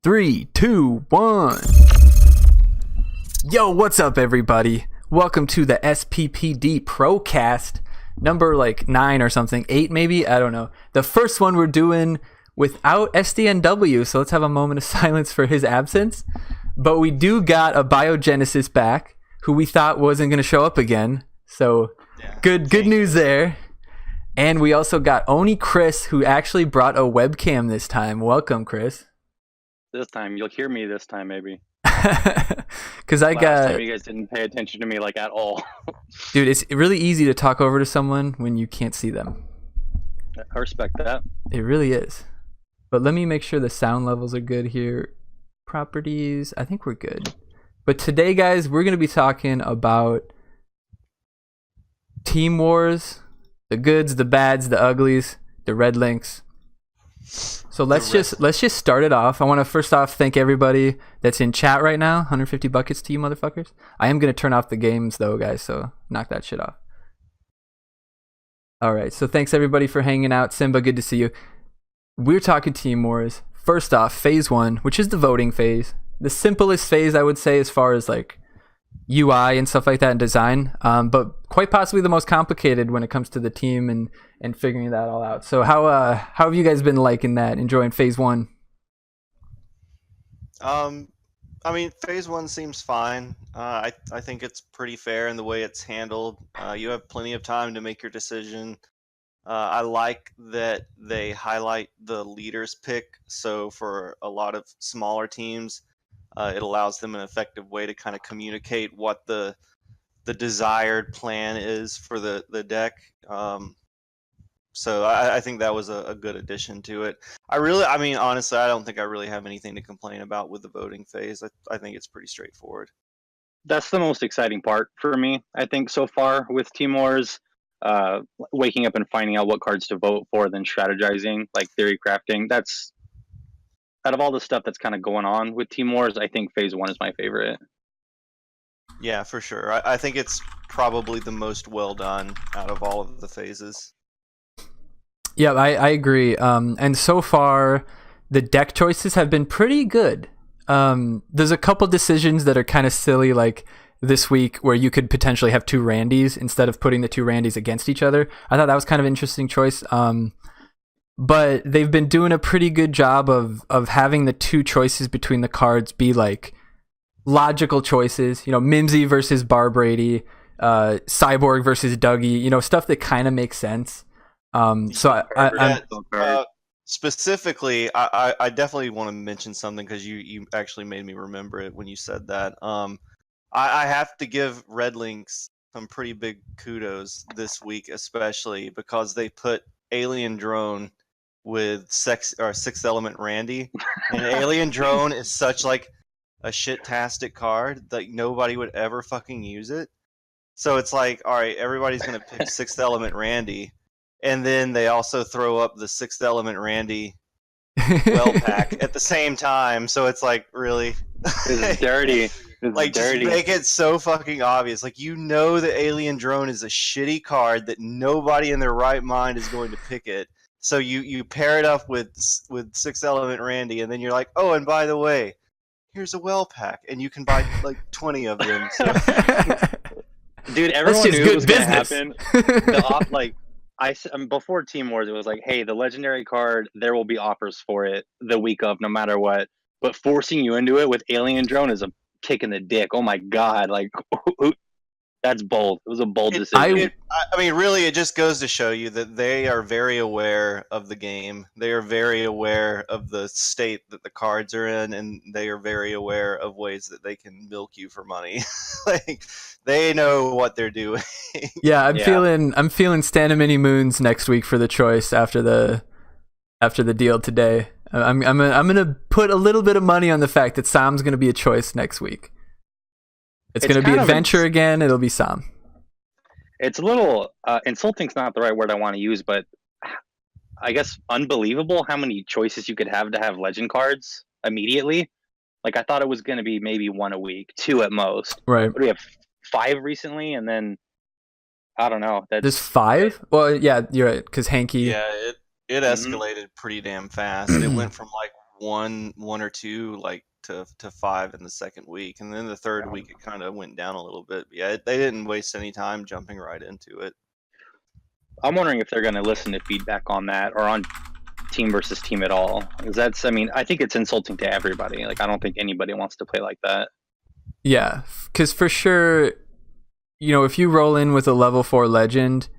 3, 2, 1. Yo, what's up, everybody? Welcome to the SPPD Procast, number 9 or something, 8 maybe? I don't know. The first one we're doing without SDNW, so let's have a moment of silence for his absence. But we do got Abiogenesis back, who we thought wasn't going to show up again. So good news there. And we also got OniChris, who actually brought a webcam this time. Welcome, Chris. This time you'll hear me. This time maybe. Because Last time you guys didn't pay attention to me at all. Dude, it's really easy to talk over to someone when you can't see them. I respect that. It really is. But let me make sure the sound levels are good here. Properties, I think we're good. But today, guys, we're going to be talking about Team Wars, the goods, the bads, the uglies, the red links. So let's just start it off. I want to first off thank everybody that's in chat right now. 150 buckets to you motherfuckers. I am going to turn off the games though, guys, so knock that shit off. All right, so thanks everybody for hanging out. Simba, good to see you. We're talking Team Wars. First off, phase 1, which is the voting phase. The simplest phase, I would say, as far as UI and stuff like that and design, but quite possibly the most complicated when it comes to the team and figuring that all out. So how have you guys been liking that, enjoying phase 1? I mean, phase 1 seems fine. I think it's pretty fair in the way it's handled. You have plenty of time to make your decision. I like that they highlight the leaders pick, so for a lot of smaller teams, it allows them an effective way to kind of communicate what the desired plan is for the deck. So I think that was a good addition to it. Honestly, I don't think I really have anything to complain about with the voting phase. I think it's pretty straightforward. That's the most exciting part for me, I think, so far with Team Wars. Waking up and finding out what cards to vote for, then strategizing, theory crafting. That's out of all the stuff that's kind of going on with Team Wars, I think phase 1 is my favorite. Yeah, for sure. I think it's probably the most well done out of all of the phases. Yeah, I agree. And so far, the deck choices have been pretty good. There's a couple decisions that are kind of silly, like this week where you could potentially have 2 Randys instead of putting the 2 Randys against each other. I thought that was kind of an interesting choice. But they've been doing a pretty good job of having the 2 choices between the cards be logical choices. You know, Mimsy versus Barbrady, Cyborg versus Dougie. You know, stuff that kind of makes sense. Specifically, I definitely want to mention something because you actually made me remember it when you said that. I have to give Red Links some pretty big kudos this week, especially because they put Alien Drone with Sixth Element Randy, and Alien Drone is such a shit-tastic card that nobody would ever fucking use it. So it's all right, everybody's gonna pick Sixth Element Randy, and then they also throw up the Sixth Element Randy well pack at the same time. So it's really, it's dirty. Just make it so fucking obvious. The Alien Drone is a shitty card that nobody in their right mind is going to pick it. So you pair it up with Sixth Element Randy, and then you're like, oh, and by the way, here's a well pack, and you can buy 20 of them. So. Dude, everyone knew it was going to happen. Before Team Wars, it was hey, the legendary card, there will be offers for it the week of, no matter what. But forcing you into it with Alien Drone is a kick in the dick. Oh my god, that's bold. It was a bold decision. Really, it just goes to show you that they are very aware of the game. They are very aware of the state that the cards are in, and they are very aware of ways that they can milk you for money. They know what they're doing. Yeah, I'm feeling Stand of Many Moons next week for the choice after the deal today. I'm gonna put a little bit of money on the fact that Sam's gonna be a choice next week. It's gonna be Adventure again. It'll be Sam. It's a little insulting's not the right word I want to use, but I guess unbelievable how many choices you could have to have legend cards immediately. I thought it was gonna be maybe 1 a week, 2 at most. Right. But we have 5 recently, and then I don't know. There's 5? Well, yeah, you're right. Because Hanky. Yeah, it escalated pretty damn fast. It went from one or two like to 5 in the second week, and then the third week it kind of went down a little bit. But yeah, they didn't waste any time jumping right into it. I'm wondering if they're going to listen to feedback on that or on team versus team at all. Because I think it's insulting to everybody. Like, I don't think anybody wants to play like that. Yeah, because for sure, if you roll in with a level 4 legend,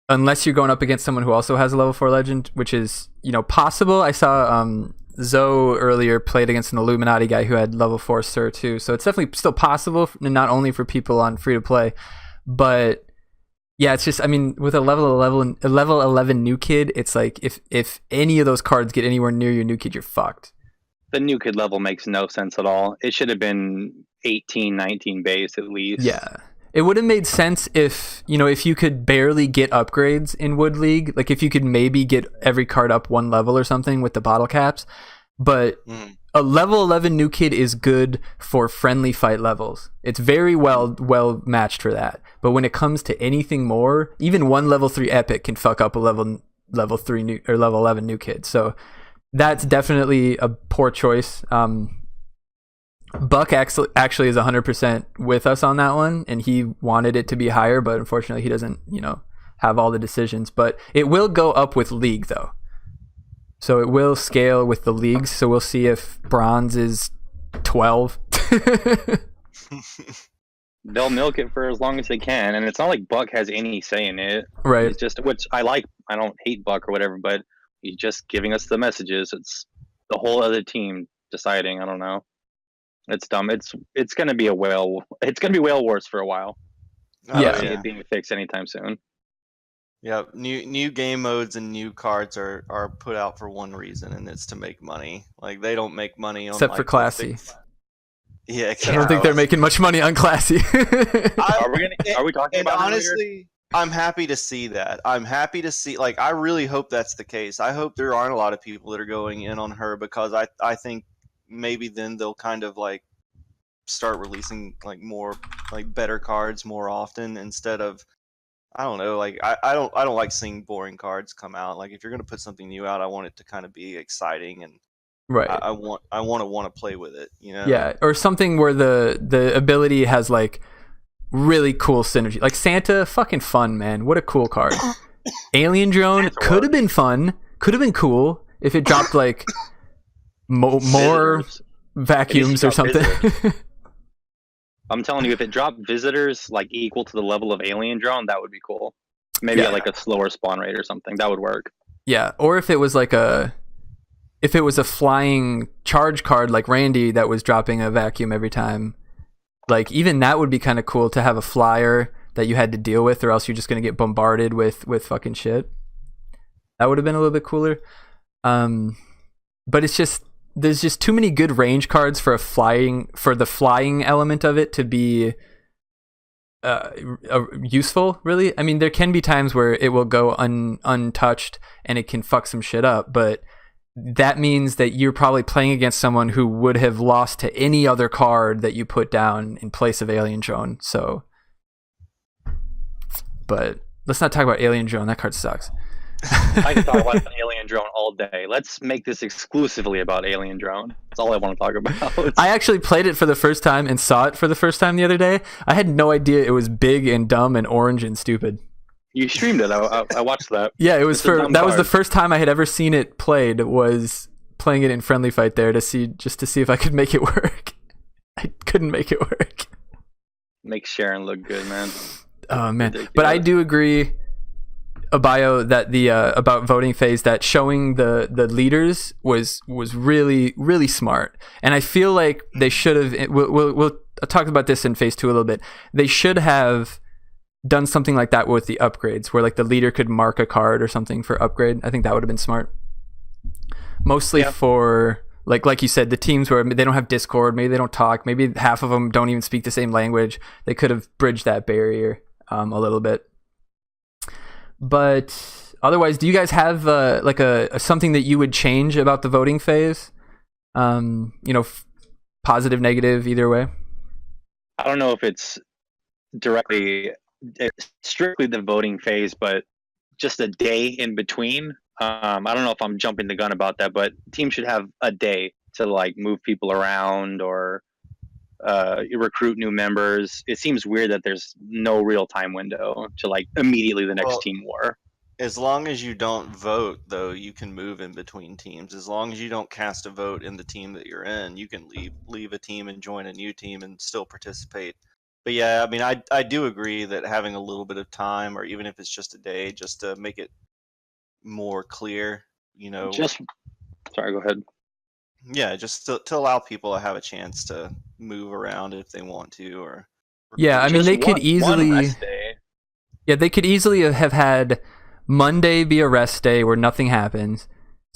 unless you're going up against someone who also has a level 4 legend, which is, possible. I saw Zoe earlier played against an Illuminati guy who had level 4 Sir too. So it's definitely still possible, not only for people on free to play, but yeah, it's just, with a level 11 new kid, it's like if any of those cards get anywhere near your new kid, you're fucked. The new kid level makes no sense at all. It should have been 18, 19 base at least. Yeah. It would have made sense if you could barely get upgrades in Wood League, like if you could maybe get every card up 1 level or something with the bottle caps. But a level 11 new kid is good for friendly fight levels. It's very well matched for that. But when it comes to anything more, even one level 3 epic can fuck up a level 3 new or level 11 new kid. So that's definitely a poor choice. Buck actually is 100% with us on that one, and he wanted it to be higher, but unfortunately he doesn't, have all the decisions. But it will go up with League, though. So it will scale with the leagues, so we'll see if Bronze is 12. They'll milk it for as long as they can, and it's not like Buck has any say in it. Right. It's just, which I like. I don't hate Buck or whatever, but he's just giving us the messages. It's the whole other team deciding. I don't know. It's dumb. It's gonna be whale wars for a while. I don't see it being fixed anytime soon. Yeah, new game modes and new cards are put out for one reason, and it's to make money. Like, they don't make money on except for Classy. Yeah, I don't think they're making much money on Classy. Are we talking about it honestly? later? I'm happy to see that. I'm happy to see. Like, I really hope that's the case. I hope there aren't a lot of people that are going in on her, because I think maybe then they'll kind of like start releasing like more like better cards more often, instead of, I don't know, like I don't like seeing boring cards come out. Like, if you're gonna put something new out, I want it to kind of be exciting, and right. I want to play with it, Yeah, or something where the ability has like really cool synergy. Like Santa, fucking fun, man. What a cool card. Alien Drone could have been fun, could have been cool if it dropped like more vacuums or something. I'm telling you, if it dropped visitors like equal to the level of Alien Drone, that would be cool. Maybe at like a slower spawn rate or something. That would work. Yeah, or if it was like a flying charge card like Randy that was dropping a vacuum every time. Like, even that would be kind of cool to have a flyer that you had to deal with, or else you're just going to get bombarded with fucking shit. That would have been a little bit cooler. But it's just, there's just too many good range cards for the flying element of it to be useful, really. I mean, there can be times where it will go untouched and it can fuck some shit up, but that means that you're probably playing against someone who would have lost to any other card that you put down in place of Alien Drone. So, but let's not talk about Alien Drone. That card sucks. I can talk about Alien Drone all day. Let's make this exclusively about Alien Drone. That's all I want to talk about. I actually played it for the first time and saw it for the first time the other day. I had no idea it was big and dumb and orange and stupid. You streamed it. I watched that. Yeah, it was was the first time I had ever seen it played, was playing it in Friendly Fight there to see if I could make it work. I couldn't make it work. Makes Sharon look good, man. Oh man. Ridiculous. But I do agree, Abio, that the about voting phase, that showing the leaders was really, really smart. And I feel like they should have, we'll talk about this in phase 2 a little bit. They should have done something like that with the upgrades, where like the leader could mark a card or something for upgrade. I think that would have been smart. Mostly for like you said, the teams where they don't have Discord, maybe they don't talk, maybe half of them don't even speak the same language. They could have bridged that barrier a little bit. But otherwise, do you guys have like a something that you would change about the voting phase? Positive, negative, either way. I don't know if it's strictly the voting phase, but just a day in between I don't know if I'm jumping the gun about that, but teams should have a day to like move people around or recruit new members. It seems weird that there's no real time window to like immediately the next team war. As long as you don't vote, though, you can move in between teams. As long as you don't cast a vote in the team that you're in, you can leave a team and join a new team and still participate. But yeah, I mean, I do agree that having a little bit of time, or even if it's just a day, just to make it more clear, Sorry, go ahead. Yeah, just to allow people to have a chance to move around if they want to, or yeah, I mean, they could easily, they could easily have had Monday be a rest day where nothing happens,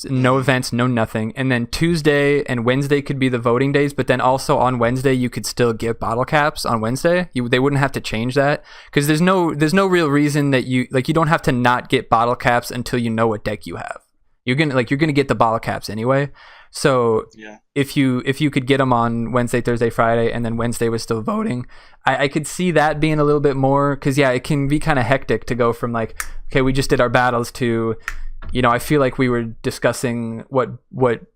no events, no nothing, and then Tuesday and Wednesday could be the voting days. But then also on Wednesday, you could still get bottle caps on Wednesday. They wouldn't have to change that because there's no real reason that you don't have to not get bottle caps until you know what deck you have. You're gonna get the bottle caps anyway. So if you could get them on Wednesday, Thursday, Friday, and then Wednesday was still voting, I could see that being a little bit more, because it can be kind of hectic to go from like, okay, we just did our battles to, I feel like we were discussing what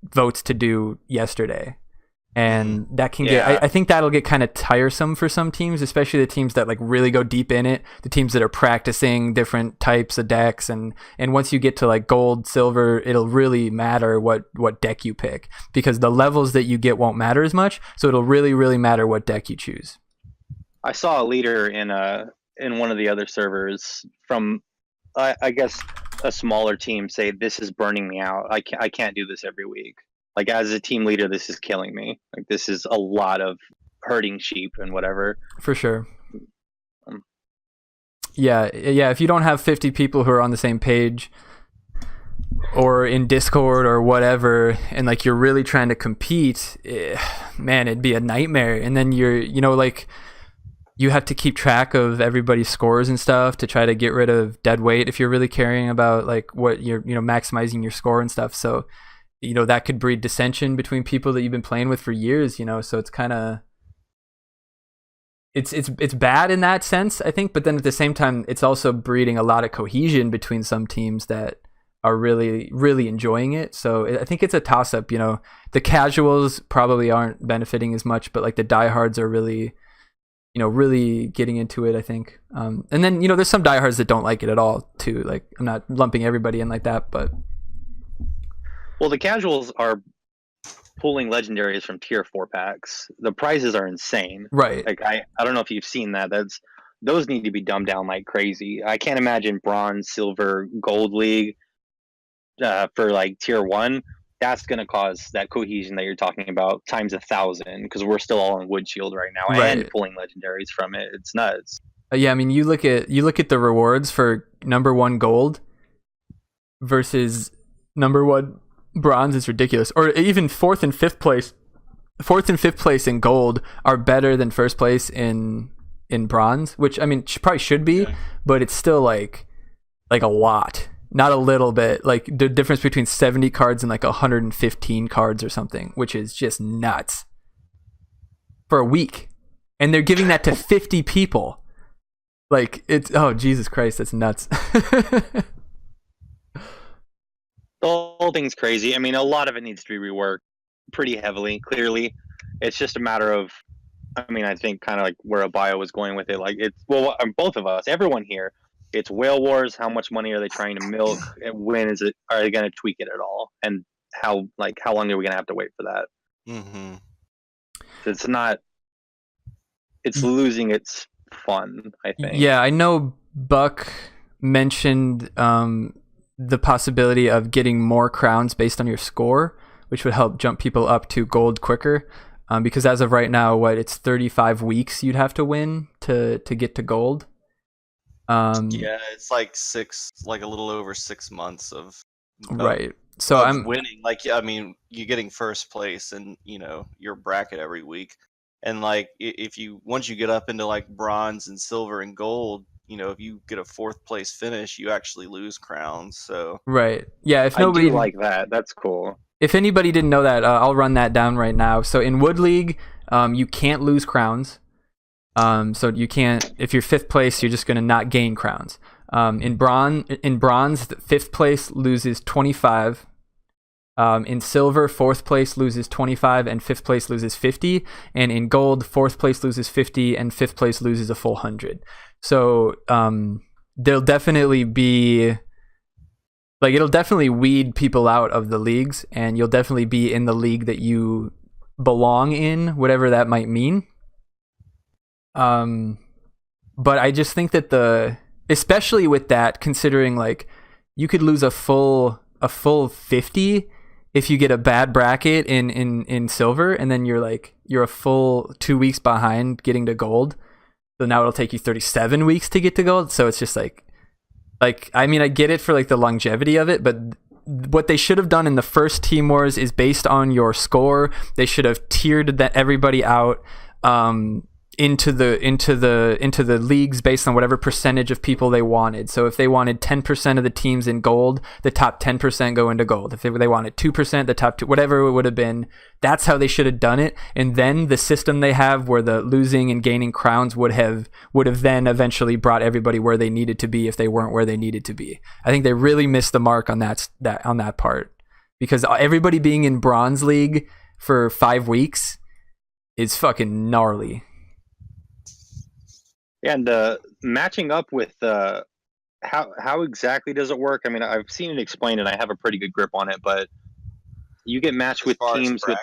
votes to do yesterday. And that can get, I think that'll get kind of tiresome for some teams, especially the teams that like really go deep in it, the teams that are practicing different types of decks. And once you get to like gold, silver, it'll really matter what deck you pick, because the levels that you get won't matter as much. So it'll really, really matter what deck you choose. I saw a leader in one of the other servers from, I guess, a smaller team say, "This is burning me out. I can't do this every week. Like, as a team leader, this is killing me. Like, this is a lot of herding sheep and whatever." For sure. Yeah. If you don't have 50 people who are on the same page or in Discord or whatever, and like you're really trying to compete, man, it'd be a nightmare. And then you have to keep track of everybody's scores and stuff to try to get rid of dead weight if you're really caring about like what you're, maximizing your score and stuff. So that could breed dissension between people that you've been playing with for years, so it's kind of, it's bad in that sense, I think, but then at the same time, it's also breeding a lot of cohesion between some teams that are really, really enjoying it. So I think it's a toss up, the casuals probably aren't benefiting as much, but like the diehards are really, really getting into it, I think. And then, there's some diehards that don't like it at all too. Like, I'm not lumping everybody in like that, but. Well, the casuals are pulling legendaries from tier 4 packs. The prizes are insane. Right. Like, I don't know if you've seen that. Those need to be dumbed down like crazy. I can't imagine bronze, silver, gold league for like tier 1. That's going to cause that cohesion that you're talking about times 1,000, because we're still all on wood shield right now and pulling legendaries from it. It's nuts. Yeah, I mean, you look at the rewards for number 1 gold versus number 1 bronze is ridiculous. Or even fourth and fifth place in gold are better than first place in bronze, which I mean probably should be, but it's still like a lot, not a little bit. Like the difference between 70 cards and like 115 cards or something, which is just nuts for a week, and they're giving that to 50 people. Like, it's, oh Jesus Christ, that's nuts. The whole thing's crazy. I mean, a lot of it needs to be reworked pretty heavily, clearly. It's just a matter of, I mean, I think kind of like where Abio was going with it. Like, it's, well, both of us, everyone here, it's whale wars. How much money are they trying to milk? And when are they going to tweak it at all? And how long are we going to have to wait for that? Mm-hmm. It's losing its fun, I think. Yeah, I know Buck mentioned the possibility of getting more crowns based on your score, which would help jump people up to gold quicker. Because as of right now, it's 35 weeks you'd have to win to get to gold. It's like a little over 6 months of right. So I'm winning. Like, I mean, you're getting first place in your bracket every week, and like once you get up into like bronze and silver and gold, if you get a 4th place finish, you actually lose crowns. So right, yeah. If nobody I do like that, that's cool. If anybody didn't know that, I'll run that down right now. So in Wood League, you can't lose crowns. So you can't, if you're 5th place, you're just going to not gain crowns. In bronze, fifth place loses 25. In silver, fourth place loses 25 and fifth place loses 50. And in gold, fourth place loses 50 and fifth place loses a full 100. So there'll definitely be, like, it'll definitely weed people out of the leagues, and you'll definitely be in the league that you belong in, whatever that might mean. But I just think that especially with that, considering like you could lose a full 50 if you get a bad bracket in silver, and then you're a full 2 weeks behind getting to gold. So now it'll take you 37 weeks to get to gold. So it's just like I mean, I get it for like the longevity of it, but what they should have done in the first Team Wars is based on your score. They should have tiered everybody out into the leagues based on whatever percentage of people they wanted. So if they wanted 10% of the teams in gold, the top 10% go into gold. If they wanted 2%, the top 2, whatever it would have been, that's how they should have done it. And then the system they have where the losing and gaining crowns would have then eventually brought everybody where they needed to be if they weren't where they needed to be. I think they really missed the mark on that part, because everybody being in Bronze League for 5 weeks is fucking gnarly. And matching up with how exactly does it work? I mean, I've seen it explained and I have a pretty good grip on it, but you get matched with teams with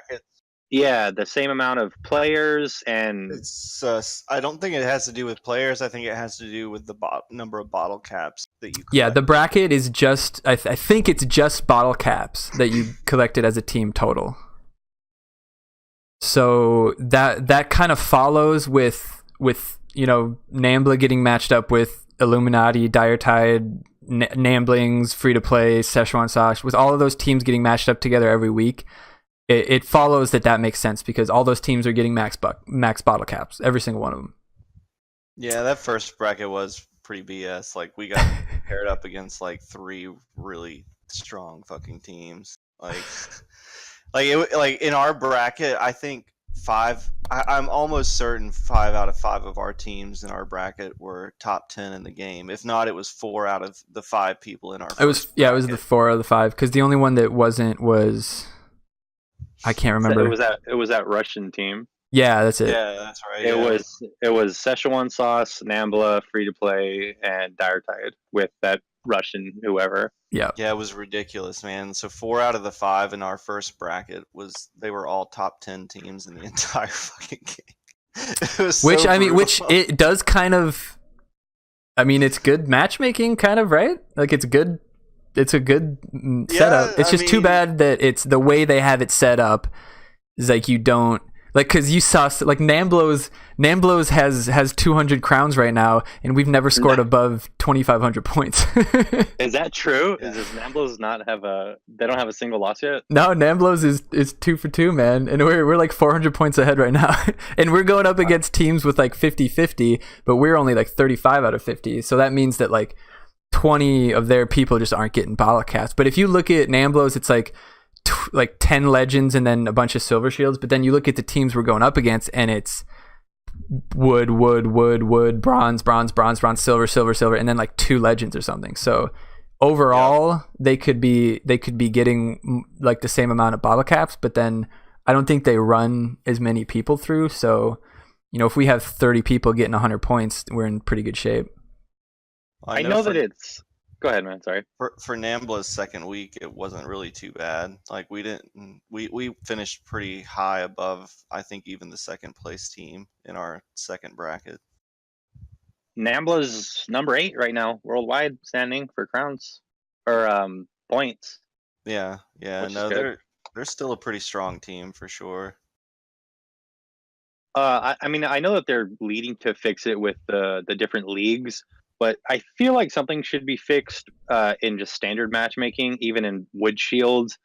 the same amount of players, and it's I don't think it has to do with players. I think it has to do with the number of bottle caps that you collect. Yeah, the bracket is just I think it's just bottle caps that you collected as a team total. So that kind of follows with you know, Nambla getting matched up with Illuminati, Dire Tide, Namblings, Free to Play, Szechuan Sauce, with all of those teams getting matched up together every week. It follows that makes sense, because all those teams are getting max bottle caps, every single one of them. Yeah, that first bracket was pretty BS. Like, we got paired up against like 3 really strong fucking teams. Like in our bracket, I think 5. I'm almost certain 5 out of 5 of our teams in our bracket were top 10 in the game. If not, it was 4 out of the 5 people in our. It was the 4 out of the 5, because the only one that wasn't was, I can't remember. It was that Russian team. Yeah, that's it. Yeah, that's right. It was Szechuan Sauce, Nambla, Free to Play, and Dire Tide with that Russian whoever. Yeah, it was ridiculous, man. So 4 out of the 5 in our first bracket they were all top 10 teams in the entire fucking game. It was which brutal. It does kind of, I mean, it's good matchmaking, kind of, right? Like, it's good. It's a good setup. It's just too bad that it's the way they have it set up is like you don't. Like, because you saw, like, Namblos has 200 crowns right now, and we've never scored above 2,500 points. Is that true? Yeah. Does Namblos not have they don't have a single loss yet? No, Namblos is 2 for 2, man. And we're like 400 points ahead right now. And we're going up against teams with like 50-50, but we're only like 35 out of 50. So that means that like 20 of their people just aren't getting bottle caps. But if you look at Namblos, it's like 10 legends and then a bunch of silver shields. But then you look at the teams we're going up against, and it's wood, bronze, silver, and then like 2 legends or something. So overall, they could be getting like the same amount of bottle caps, but then I don't think they run as many people through. So, you know, if we have 30 people getting 100 points, we're in pretty good shape. I know that it's. Go ahead, man. Sorry. For Nambla's second week, it wasn't really too bad. Like, we finished pretty high above, I think, even the second place team in our second bracket. Nambla's number 8 right now worldwide standing for crowns or points. Yeah. No, they're still a pretty strong team for sure. I mean, I know that they're leading to fix it with the different leagues. But I feel like something should be fixed in just standard matchmaking, even in wood shields.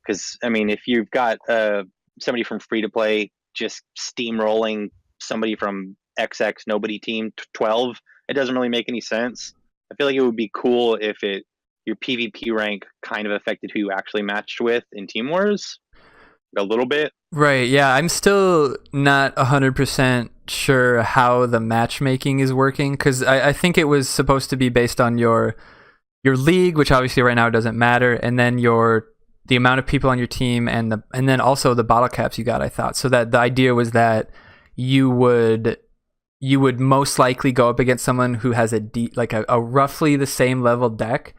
Because, I mean, if you've got somebody from Free to Play just steamrolling somebody from XX Nobody Team 12, it doesn't really make any sense. I feel like it would be cool if your PvP rank kind of affected who you actually matched with in Team Wars. a little bit. Right, yeah, I'm still not 100% sure how the matchmaking is working, because I think it was supposed to be based on your league, which obviously right now doesn't matter, and then the amount of people on your team, and then also the bottle caps you got, I thought. So that the idea was that you would most likely go up against someone who has a roughly the same level deck.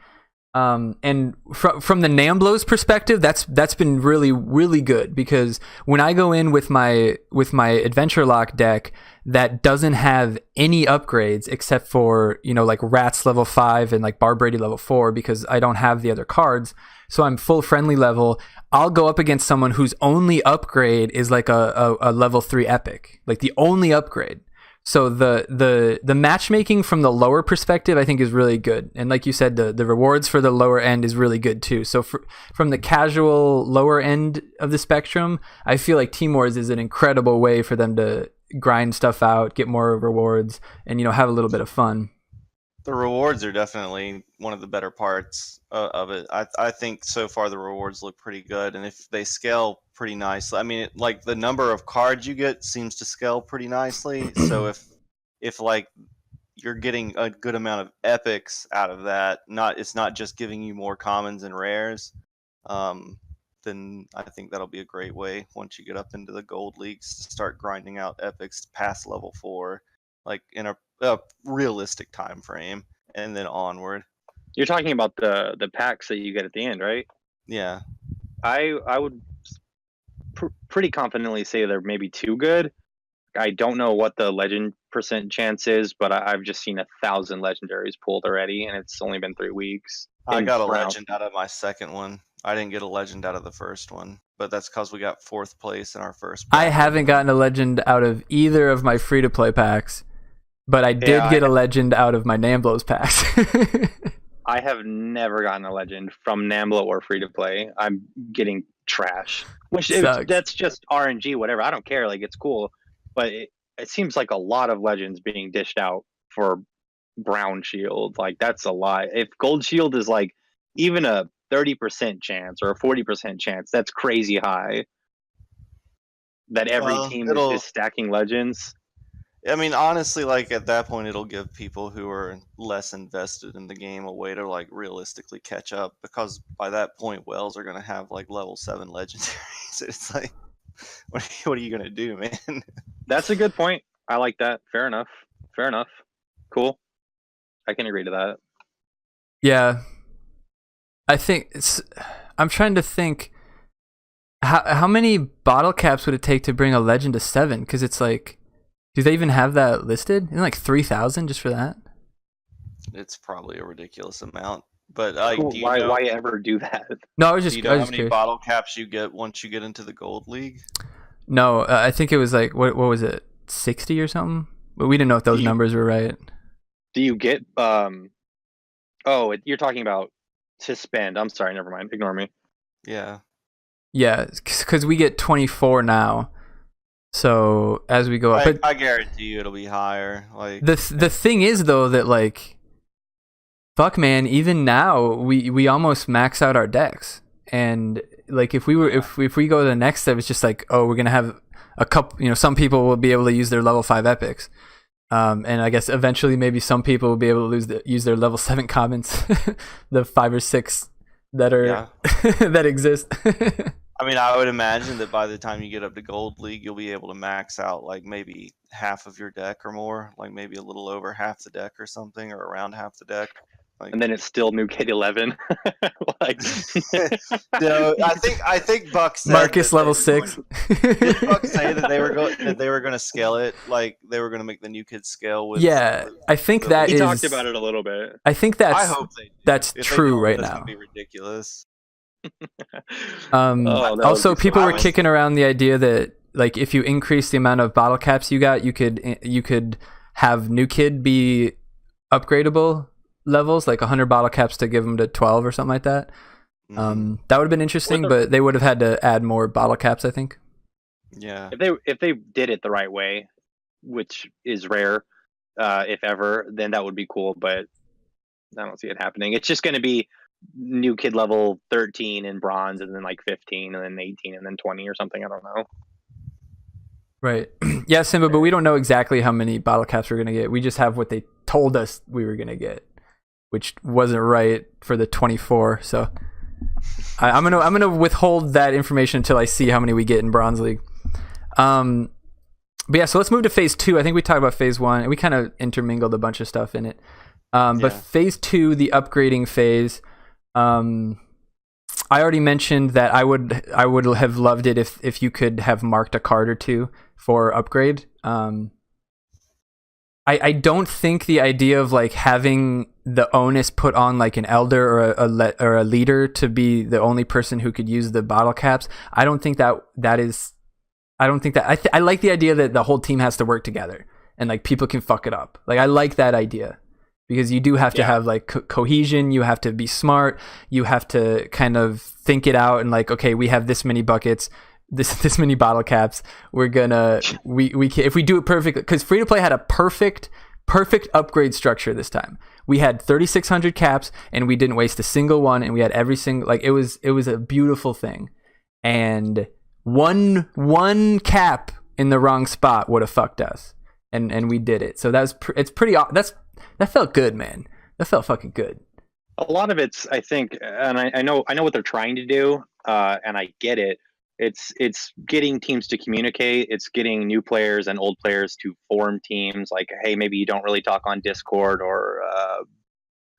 And from the Namblo's perspective, that's been really, really good, because when I go in with my Adventure Lock deck that doesn't have any upgrades except for, like Rats level 5 and like Barbrady level 4, because I don't have the other cards, so I'm full friendly level, I'll go up against someone whose only upgrade is like a level 3 epic, like the only upgrade. So the matchmaking from the lower perspective, I think, is really good. And like you said, the rewards for the lower end is really good too. So from the casual lower end of the spectrum, I feel like Team Wars is an incredible way for them to grind stuff out, get more rewards, and have a little bit of fun. The rewards are definitely one of the better parts of it. I think so far the rewards look pretty good, and if they scale pretty nicely, I mean, like the number of cards you get seems to scale pretty nicely. So if like you're getting a good amount of epics out of that, it's not just giving you more commons and rares, then I think that'll be a great way once you get up into the gold leagues to start grinding out epics past level 4, like in a realistic time frame, and then onward. You're talking about the packs that you get at the end, right? Yeah. I would pretty confidently say they're maybe too good. I don't know what the legend % chance is, but I've just seen 1,000 legendaries pulled already, and it's only been 3 weeks. I got a legend out of my second one. I didn't get a legend out of the first one, but that's because we got 4th place in our first pack. I haven't gotten a legend out of either of my free-to-play packs, but I did get a legend out of my Namblos packs. I have never gotten a legend from Namblo or free-to-play. I'm getting trash. Which that's just RNG, whatever. I don't care. Like, it's cool. But it seems like a lot of legends being dished out for Brown Shield. Like, that's a lot. If Gold Shield is like even a 30% chance or a 40% chance, that's crazy high. That every team is stacking legends. I mean, honestly, like at that point, it'll give people who are less invested in the game a way to like realistically catch up, because by that point, whales are going to have like level 7 legendaries. It's like, what are you going to do, man? That's a good point. I like that. Fair enough. Cool. I can agree to that. Yeah. I think I'm trying to think how many bottle caps would it take to bring a legend to 7? Because it's like, do they even have that listed? Isn't it like 3,000 just for that? It's probably a ridiculous amount. But why ever do that? No, I was just. Do you know how many bottle caps you get once you get into the gold league? No, I think it was like what was it, 60 or something? But we didn't know if those numbers were right. Do you get Oh, you're talking about to spend. I'm sorry, never mind. Ignore me. Yeah. Yeah, because we get 24 now. So as we go up, I guarantee you it'll be higher. Like the thing is though that like, fuck man, even now we almost max out our decks, and like if we go to the next step, it's just like, oh, we're gonna have a couple. Some people will be able to use their level 5 epics, and I guess eventually maybe some people will be able to use their level 7 commons, the 5 or 6 that are that exist. I mean, I would imagine that by the time you get up to Gold League, you'll be able to max out like maybe half of your deck or more, like maybe a little over half the deck or something, or around half the deck. Like, and then it's still new Kid 11. Like, no, I think Buck said Marcus level 6. Did Buck say that they were going to scale it, like they were going to make the new kid scale with? Yeah, I think that he is. He talked about it a little bit. I think that's. I hope that's true right now. That's going to be ridiculous. Also, people were kicking around the idea that like if you increase the amount of bottle caps you got, you could have new kid be upgradable levels, like 100 bottle caps to give them to 12 or something like that. That would have been interesting, but they would have had to add more bottle caps, I think. Yeah. If they did it the right way, which is rare, if ever, then that would be cool. But I don't see it happening. It's just going to be new kid level 13 in bronze, and then like 15, and then 18, and then 20 or something. I don't know. Right. Yeah, Simba, but we don't know exactly how many bottle caps we're going to get. We just have what they told us we were going to get, which wasn't right for the 24. So I'm gonna withhold that information until I see how many we get in Bronze League. But yeah, so let's move to phase 2. I think we talked about phase 1, and we kind of intermingled a bunch of stuff in it. But phase 2, the upgrading phase, I already mentioned that I would have loved it if you could have marked a card or two for upgrade. I don't think the idea of like having the onus put on like an elder or a leader to be the only person who could use the bottle caps. I don't think that is. I don't think that. I like the idea that the whole team has to work together and like people can fuck it up. Like I like that idea because you do have to have like cohesion. You have to be smart. You have to kind of think it out and like, okay, we have this many buckets. This many bottle caps. We're gonna we can, if we do it perfectly, because free to play had a perfect upgrade structure this time. We had 3,600 caps and we didn't waste a single one, and we had every single, like it was a beautiful thing. And one cap in the wrong spot would have fucked us, and we did it. So that felt good, man. That felt fucking good. A lot of it's, I think, and I know what they're trying to do, and I get it. It's getting teams to communicate. It's getting new players and old players to form teams. Like, hey, maybe you don't really talk on Discord or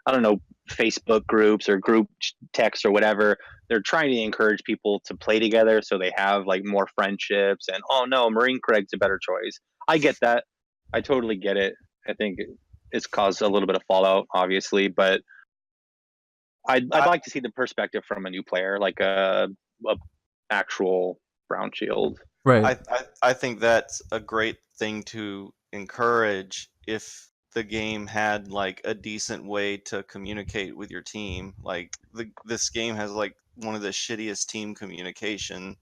I don't know, Facebook groups or group text or whatever. They're trying to encourage people to play together so they have like more friendships. And oh no, Marine Craig's a better choice. I get that. I totally get it. I think it's caused a little bit of fallout, obviously, but I'd like to see the perspective from a new player, like a actual brown shield. Right. I think that's a great thing to encourage if the game had like a decent way to communicate with your team. Like this game has like one of the shittiest team communication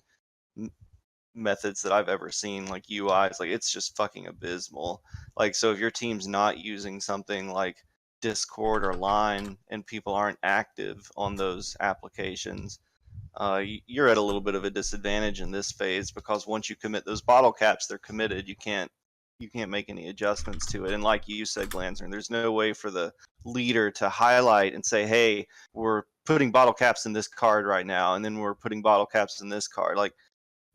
methods that I've ever seen. Like UIs, like it's just fucking abysmal. Like, so if your team's not using something like Discord or Line and people aren't active on those applications, you're at a little bit of a disadvantage in this phase, because once you commit those bottle caps, they're committed. You can't make any adjustments to it. And like you said, Glanzer, there's no way for the leader to highlight and say, hey, we're putting bottle caps in this card right now, and then we're putting bottle caps in this card. Like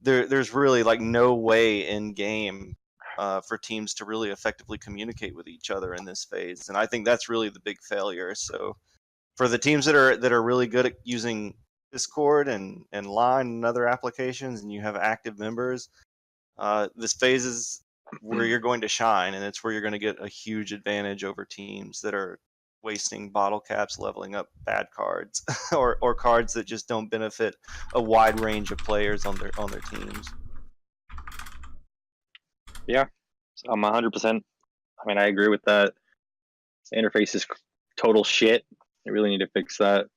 there's really like no way in game for teams to really effectively communicate with each other in this phase. And I think that's really the big failure. So for the teams that are really good at using Discord and Line and other applications, and you have active members, this phase is where you're going to shine, and it's where you're going to get a huge advantage over teams that are wasting bottle caps leveling up bad cards or cards that just don't benefit a wide range of players on their teams. Yeah, I'm 100%. I mean, I agree with that. The interface is total shit. They really need to fix that.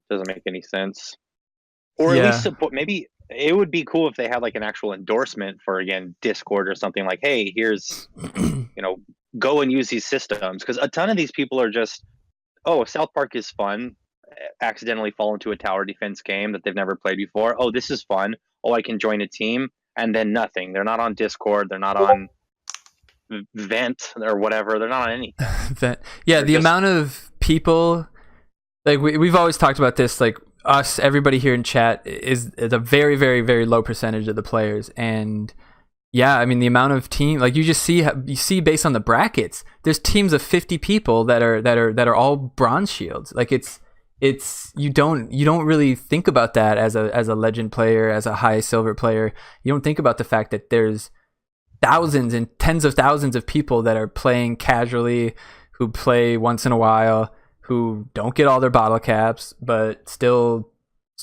Doesn't make any sense. Or at least support. Maybe it would be cool if they had like an actual endorsement for, again, Discord or something, like, hey, here's, go and use these systems. Because a ton of these people are just, oh, South Park is fun, accidentally fall into a tower defense game that they've never played before. Oh, this is fun. Oh, I can join a team. And then nothing. They're not on Discord. They're not on Vent or whatever. They're not on anything. The amount of people, like we've always talked about this, like us, everybody here in chat is a very, very, very low percentage of the players. And yeah, I mean, the amount of team, like you see based on the brackets, there's teams of 50 people that are all bronze shields. Like it's you don't really think about that as a legend player, as a high silver player. You don't think about the fact that there's thousands and tens of thousands of people that are playing casually, who play once in a while, who don't get all their bottle caps, but still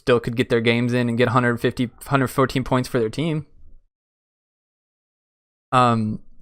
could get their games in and get 114 points for their team.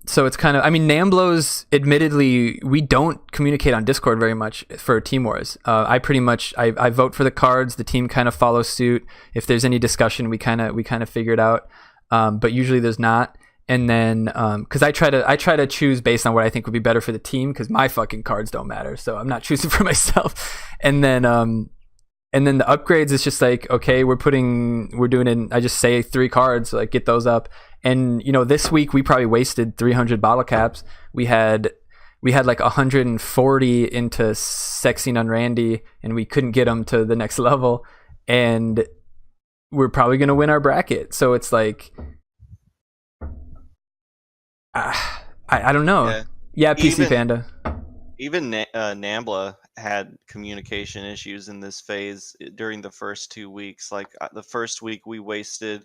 So it's kind of, I mean, Namblos, admittedly, we don't communicate on Discord very much for Team Wars. I vote for the cards. The team kind of follows suit. If there's any discussion, we kind of figure it out. But usually there's not. and then because I try to choose based on what I think would be better for the team, because my fucking cards don't matter, so I'm not choosing for myself. And then the upgrades is just like, okay, we're doing in, I just say 3 cards, like get those up. And this week we probably wasted 300 bottle caps. We had like 140 into Sexy Nun Randy, and we couldn't get them to the next level, and we're probably going to win our bracket. So it's like, I don't know. Yeah, PC Panda. Even Nambla had communication issues in this phase during the first 2 weeks. Like the first week we wasted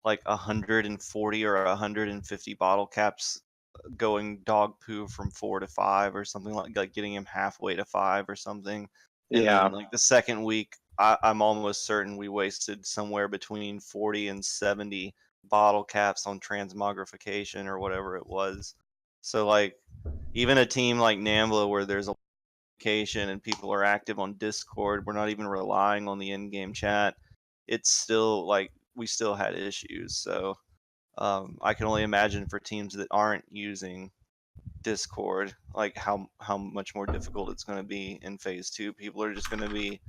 like 140 or 150 bottle caps going dog poo from 4 to 5 or something, like getting him halfway to 5 or something. And then like the second week, I'm almost certain we wasted somewhere between 40 and 70 bottle caps on transmogrification or whatever it was. So like even a team like Nambla, where there's a location and people are active on Discord, we're not even relying on the in-game chat, it's still like we still had issues. So I can only imagine for teams that aren't using Discord, like how much more difficult it's going to be in phase 2. People are just going to be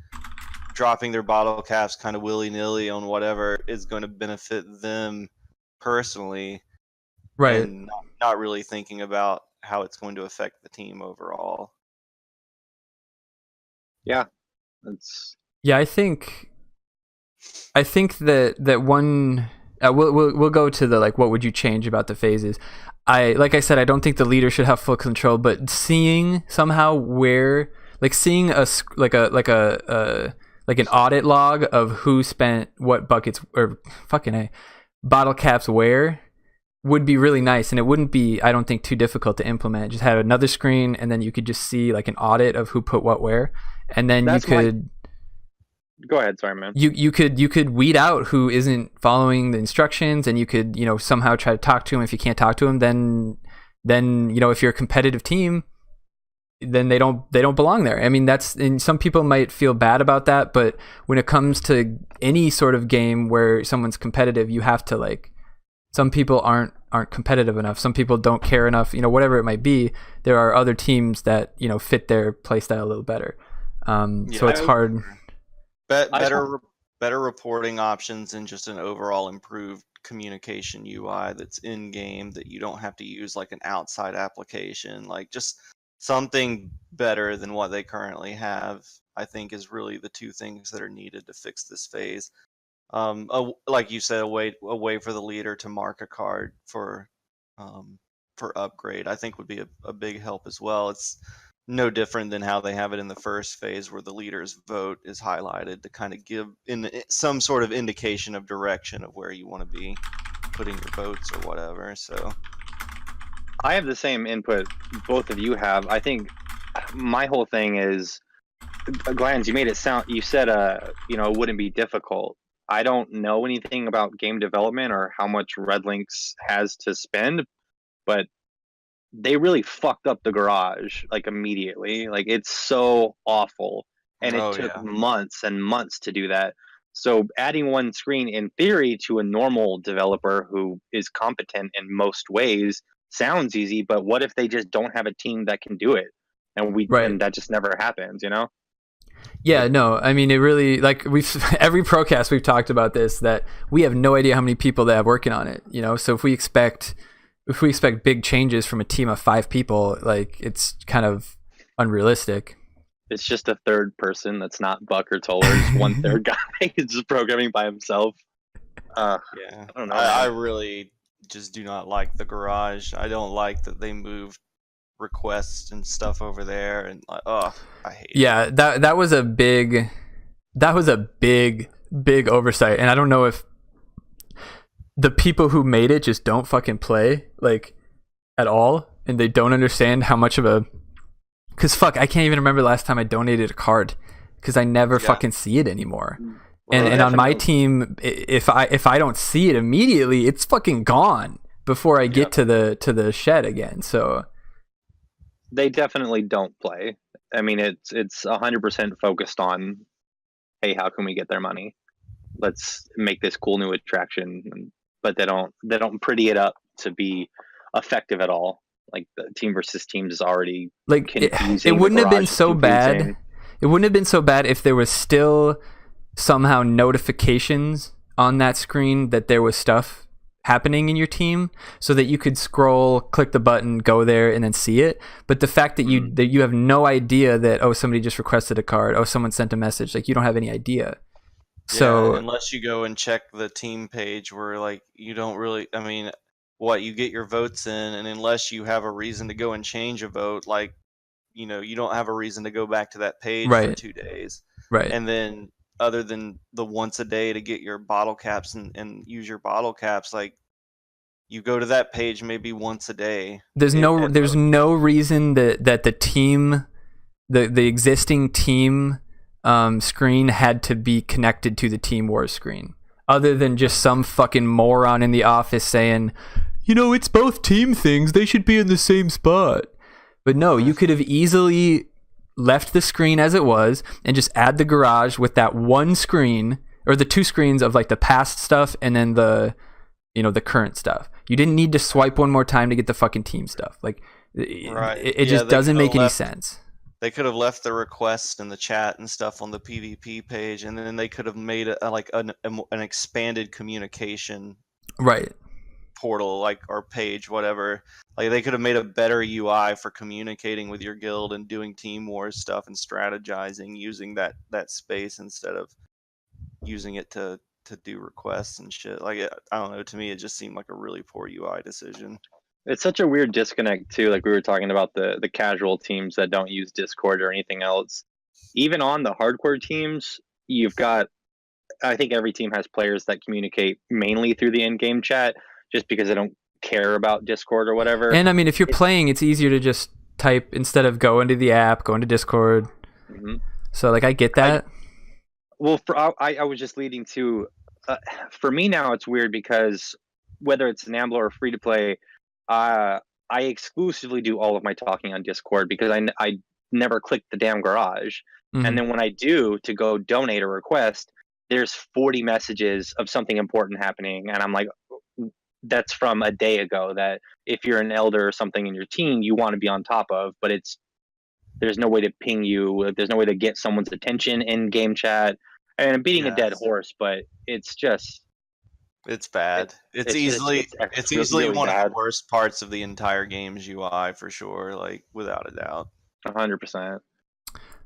dropping their bottle caps kind of willy-nilly on whatever is going to benefit them personally, right? And not really thinking about how it's going to affect the team overall. Yeah, that's. Yeah, I think that one. We'll go to the like, what would you change about the phases? Like I said, I don't think the leader should have full control, but seeing somehow where, like seeing like an audit log of who spent what buckets or bottle caps where would be really nice, and it wouldn't be, I don't think, too difficult to implement. Just have another screen, and then you could just see like an audit of who put what where, and then you could. Go ahead, sorry, man. You could weed out who isn't following the instructions, and you could somehow try to talk to him. If you can't talk to him, then if you're a competitive team, then they don't belong there. I mean, and some people might feel bad about that, but when it comes to any sort of game where someone's competitive, you have to, like, some people aren't competitive enough. Some people don't care enough. Whatever it might be, there are other teams that fit their play style a little better. So it's hard. Better reporting options and just an overall improved communication UI that's in game, that you don't have to use like an outside application, like just something better than what they currently have, I think is really the two things that are needed to fix this phase. Like you said, a way for the leader to mark a card for upgrade, I think would be a big help as well. It's no different than how they have it in the first phase, where the leader's vote is highlighted to kind of give some sort of indication of direction of where you want to be putting your votes or whatever. So I have the same input both of you have. I think my whole thing is, Glans, you made it sound, you said it wouldn't be difficult. I don't know anything about game development or how much Red Lynx has to spend, but they really fucked up the garage like immediately. Like, it's so awful, and it took months and months to do that. So adding one screen, in theory, to a normal developer who is competent in most ways sounds easy, but what if they just don't have a team that can do it, and that just never happens, Yeah, no, I mean, it really, like, every Procast we've talked about this, that we have no idea how many people they have working on it, so if we expect big changes from a team of 5 people, like, it's kind of unrealistic. It's just a third person that's not Buck or Toller. It's one third guy who's just programming by himself. I don't know. I really just do not like the garage. I don't like that they moved requests and stuff over there, and I hate it. Yeah, that was a big oversight, and I don't know if the people who made it just don't fucking play, like, at all, and they don't understand how much of a, because I can't even remember the last time I donated a card, because I never fucking see it anymore. And on my team, if I don't see it immediately, it's fucking gone before I get to the shed again. So they definitely don't play. I mean, it's 100% focused on, hey, how can we get their money? Let's make this cool new attraction. But they don't pretty it up to be effective at all. Like the team versus teams is already like confusing. it wouldn't have been so bad. It wouldn't have been so bad if there was still somehow notifications on that screen that there was stuff happening in your team, so that you could scroll, click the button, go there, and then see it. But the fact that you have no idea that, oh, somebody just requested a card, oh, someone sent a message, like you don't have any idea. So unless you go and check the team page, where like you don't really, I mean, you get your votes in, and unless you have a reason to go and change a vote, like, you know, you don't have a reason to go back to that page for 2 days. Right. And then other than the once a day to get your bottle caps and use your bottle caps, like you go to that page maybe once a day. There's no reason that the team, the existing team screen had to be connected to the Team Wars screen, other than just some fucking moron in the office saying, you know, it's both team things, they should be in the same spot. But no, you could have easily left the screen as it was and just add the garage with that one screen, or the 2 screens of like the past stuff and then the, you know, the current stuff. You didn't need to swipe one more time to get the fucking team stuff. Like, it just doesn't make any sense. They could have left the request in the chat and stuff on the PvP page, and then they could have made an expanded communication portal, like, or page, whatever. Like, they could have made a better UI for communicating with your guild and doing Team Wars stuff and strategizing using that space instead of using it to do requests and shit. Like, I don't know, to me it just seemed like a really poor UI decision. It's such a weird disconnect too. Like we were talking about the casual teams that don't use Discord or anything else. Even on the hardcore teams, you've got, I think every team has players that communicate mainly through the in-game chat, just because they don't care about Discord or whatever. And I mean, if you're playing, it's easier to just type instead of go into the app, go into Discord. Mm-hmm. So like, I get that. I was just leading to, for me now it's weird because whether it's an Ambler or free to play, I exclusively do all of my talking on Discord because I never click the damn garage. Mm-hmm. And then when I do to go donate a request, there's 40 messages of something important happening. And I'm like, that's from a day ago, that if you're an elder or something in your team, you want to be on top of, but there's no way to ping you. There's no way to get someone's attention in game chat. And I'm beating a dead horse, but it's just... It's bad. It's easily really one of the worst parts of the entire game's UI, for sure, like, without a doubt. 100%.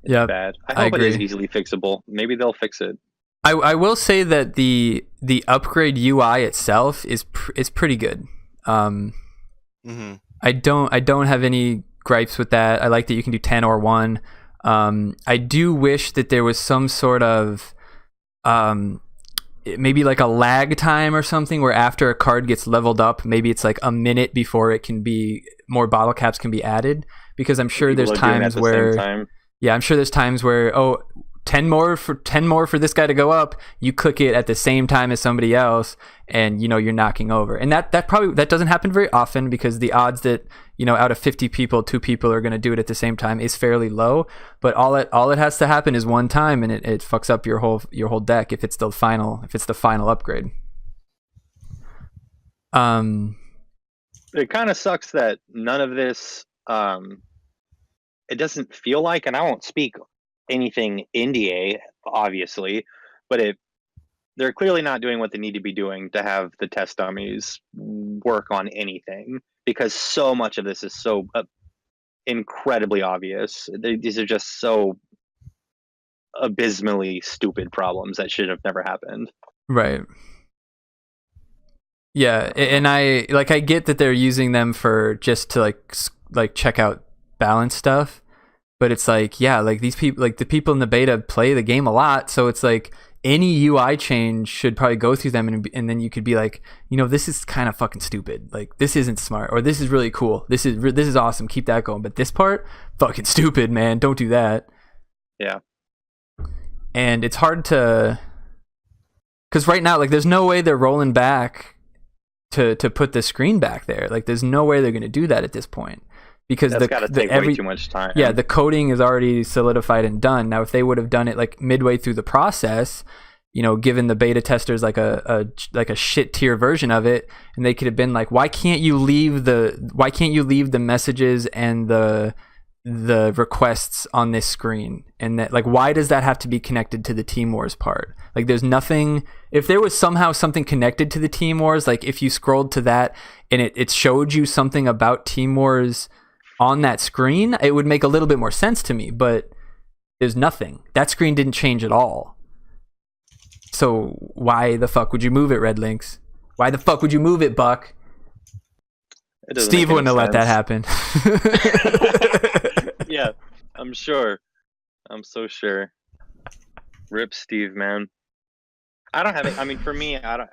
Yeah, bad. I hope it is easily fixable. Maybe they'll fix it. I will say that the upgrade UI itself is pretty good. Mm-hmm. I don't have any gripes with that. I like that you can do 10 or 1. I do wish that there was some sort of maybe like a lag time or something, where after a card gets leveled up, maybe it's like a minute before it can be, more bottle caps can be added, because I'm sure there's times where I'm sure there's times where 10 more for this guy to go up, you click it at the same time as somebody else, and you know you're knocking over. And that doesn't happen very often, because the odds that, you know, out of 50 people 2 people are going to do it at the same time is fairly low. But all it has to happen is one time, and it fucks up your whole deck if it's the final upgrade. It kind of sucks that none of this it doesn't feel like, and I won't speak anything NDA, obviously, but they're clearly not doing what they need to be doing to have the test dummies work on anything, because so much of this is so incredibly obvious. These are just so abysmally stupid problems that should have never happened. Right. Yeah, and I get that they're using them for just to like check out balance stuff. But it's like, yeah, like these people, like the people in the beta play the game a lot. So it's like any UI change should probably go through them. And then you could be like, you know, this is kind of fucking stupid. Like, this isn't smart, or this is really cool. This is awesome. Keep that going. But this part, fucking stupid, man. Don't do that. Yeah. And it's hard to, because right now, like, there's no way they're rolling back to put the screen back there. Like, there's no way they're going to do that at this point. Because that's got to take way too much time. Yeah, the coding is already solidified and done. Now, if they would have done it like midway through the process, given the beta testers like a shit tier version of it, and they could have been like, why can't you leave the messages and the requests on this screen? And that, like, why does that have to be connected to the Team Wars part? Like, there's nothing. If there was somehow something connected to the Team Wars, like if you scrolled to that and it showed you something about Team Wars on that screen, it would make a little bit more sense to me. But there's nothing. That screen didn't change at all. So why the fuck would you move it, Red Links? Why the fuck would you move it, Buck? Steve wouldn't have let that happen. Yeah, I'm sure. I'm so sure. Rip Steve, man. I don't have it. I mean, for me, I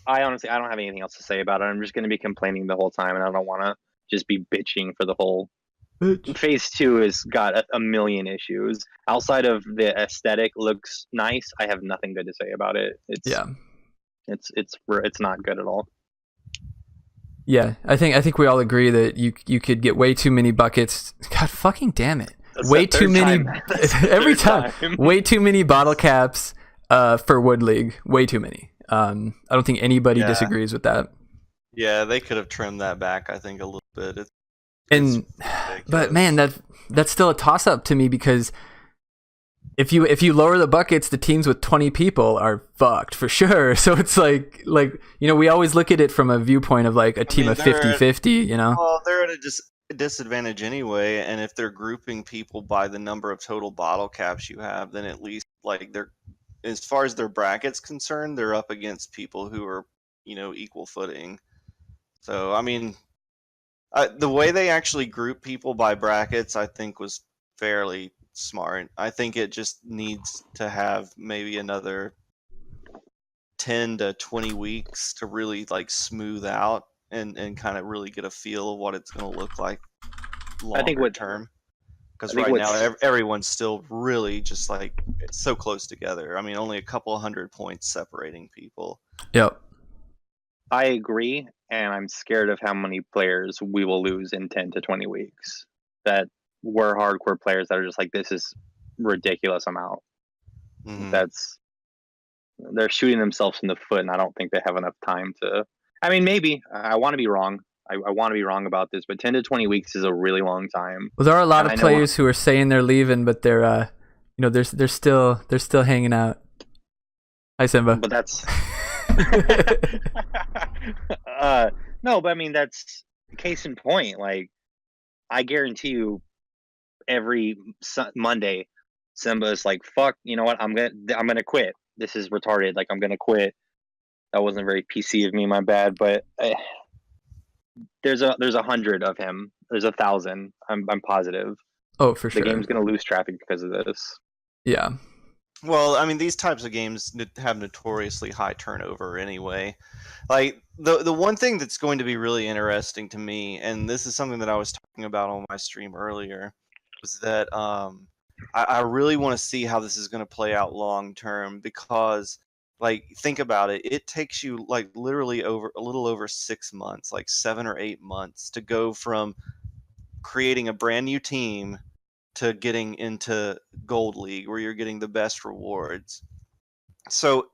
honestly, I don't have anything else to say about it. I'm just going to be complaining the whole time, and I don't want to just be bitching for the whole. Phase 2 has got a million issues. Outside of the aesthetic looks nice, I have nothing good to say about it. It's not good at all. Yeah, I think we all agree that you could get way too many buckets. God fucking damn it. That's Way too many every time. time. Way too many bottle caps for Wood League. Way too many. I don't think anybody disagrees with that. Yeah, they could have trimmed that back, I think, a little bit. But man, that's still a toss up to me, because if you lower the buckets, the teams with 20 people are fucked for sure. So it's like we always look at it from a viewpoint of like a team of 50-50, Well, they're at a disadvantage anyway, and if they're grouping people by the number of total bottle caps you have, then at least like they're, as far as their bracket's concerned, they're up against people who are, equal footing. So I mean, the way they actually group people by brackets, I think, was fairly smart. I think it just needs to have maybe another 10 to 20 weeks to really like smooth out and kind of really get a feel of what it's going to look like longer term. Because right now everyone's still really just like so close together. I mean, only a couple 100 points separating people. Yep. I agree, and I'm scared of how many players we will lose in 10 to 20 weeks that were hardcore players that are just like, this is ridiculous, I'm out. Mhm. They're shooting themselves in the foot, and I don't think they have enough time to. I mean, maybe I want to be wrong. I want to be wrong about this, but 10 to 20 weeks is a really long time. Well, there are a lot of players who are saying they're leaving, but they're they're still hanging out. Hi, Simba. But that's no, but I mean, that's case in point. Like, I guarantee you, every Monday, Simba's like, "Fuck, you know what? I'm gonna quit. This is retarded. Like, I'm gonna quit." That wasn't very PC of me, my bad. But there's 100 of him. There's 1,000. I'm positive. Oh, for sure. The game's gonna lose traffic because of this. Yeah. Well, I mean, these types of games have notoriously high turnover anyway. Like, the one thing that's going to be really interesting to me, and this is something that I was talking about on my stream earlier, was that I really want to see how this is going to play out long term, because, like, think about it. It takes you, like, literally a little over 6 months, like 7 or 8 months, to go from creating a brand new team to getting into Gold League, where you're getting the best rewards. So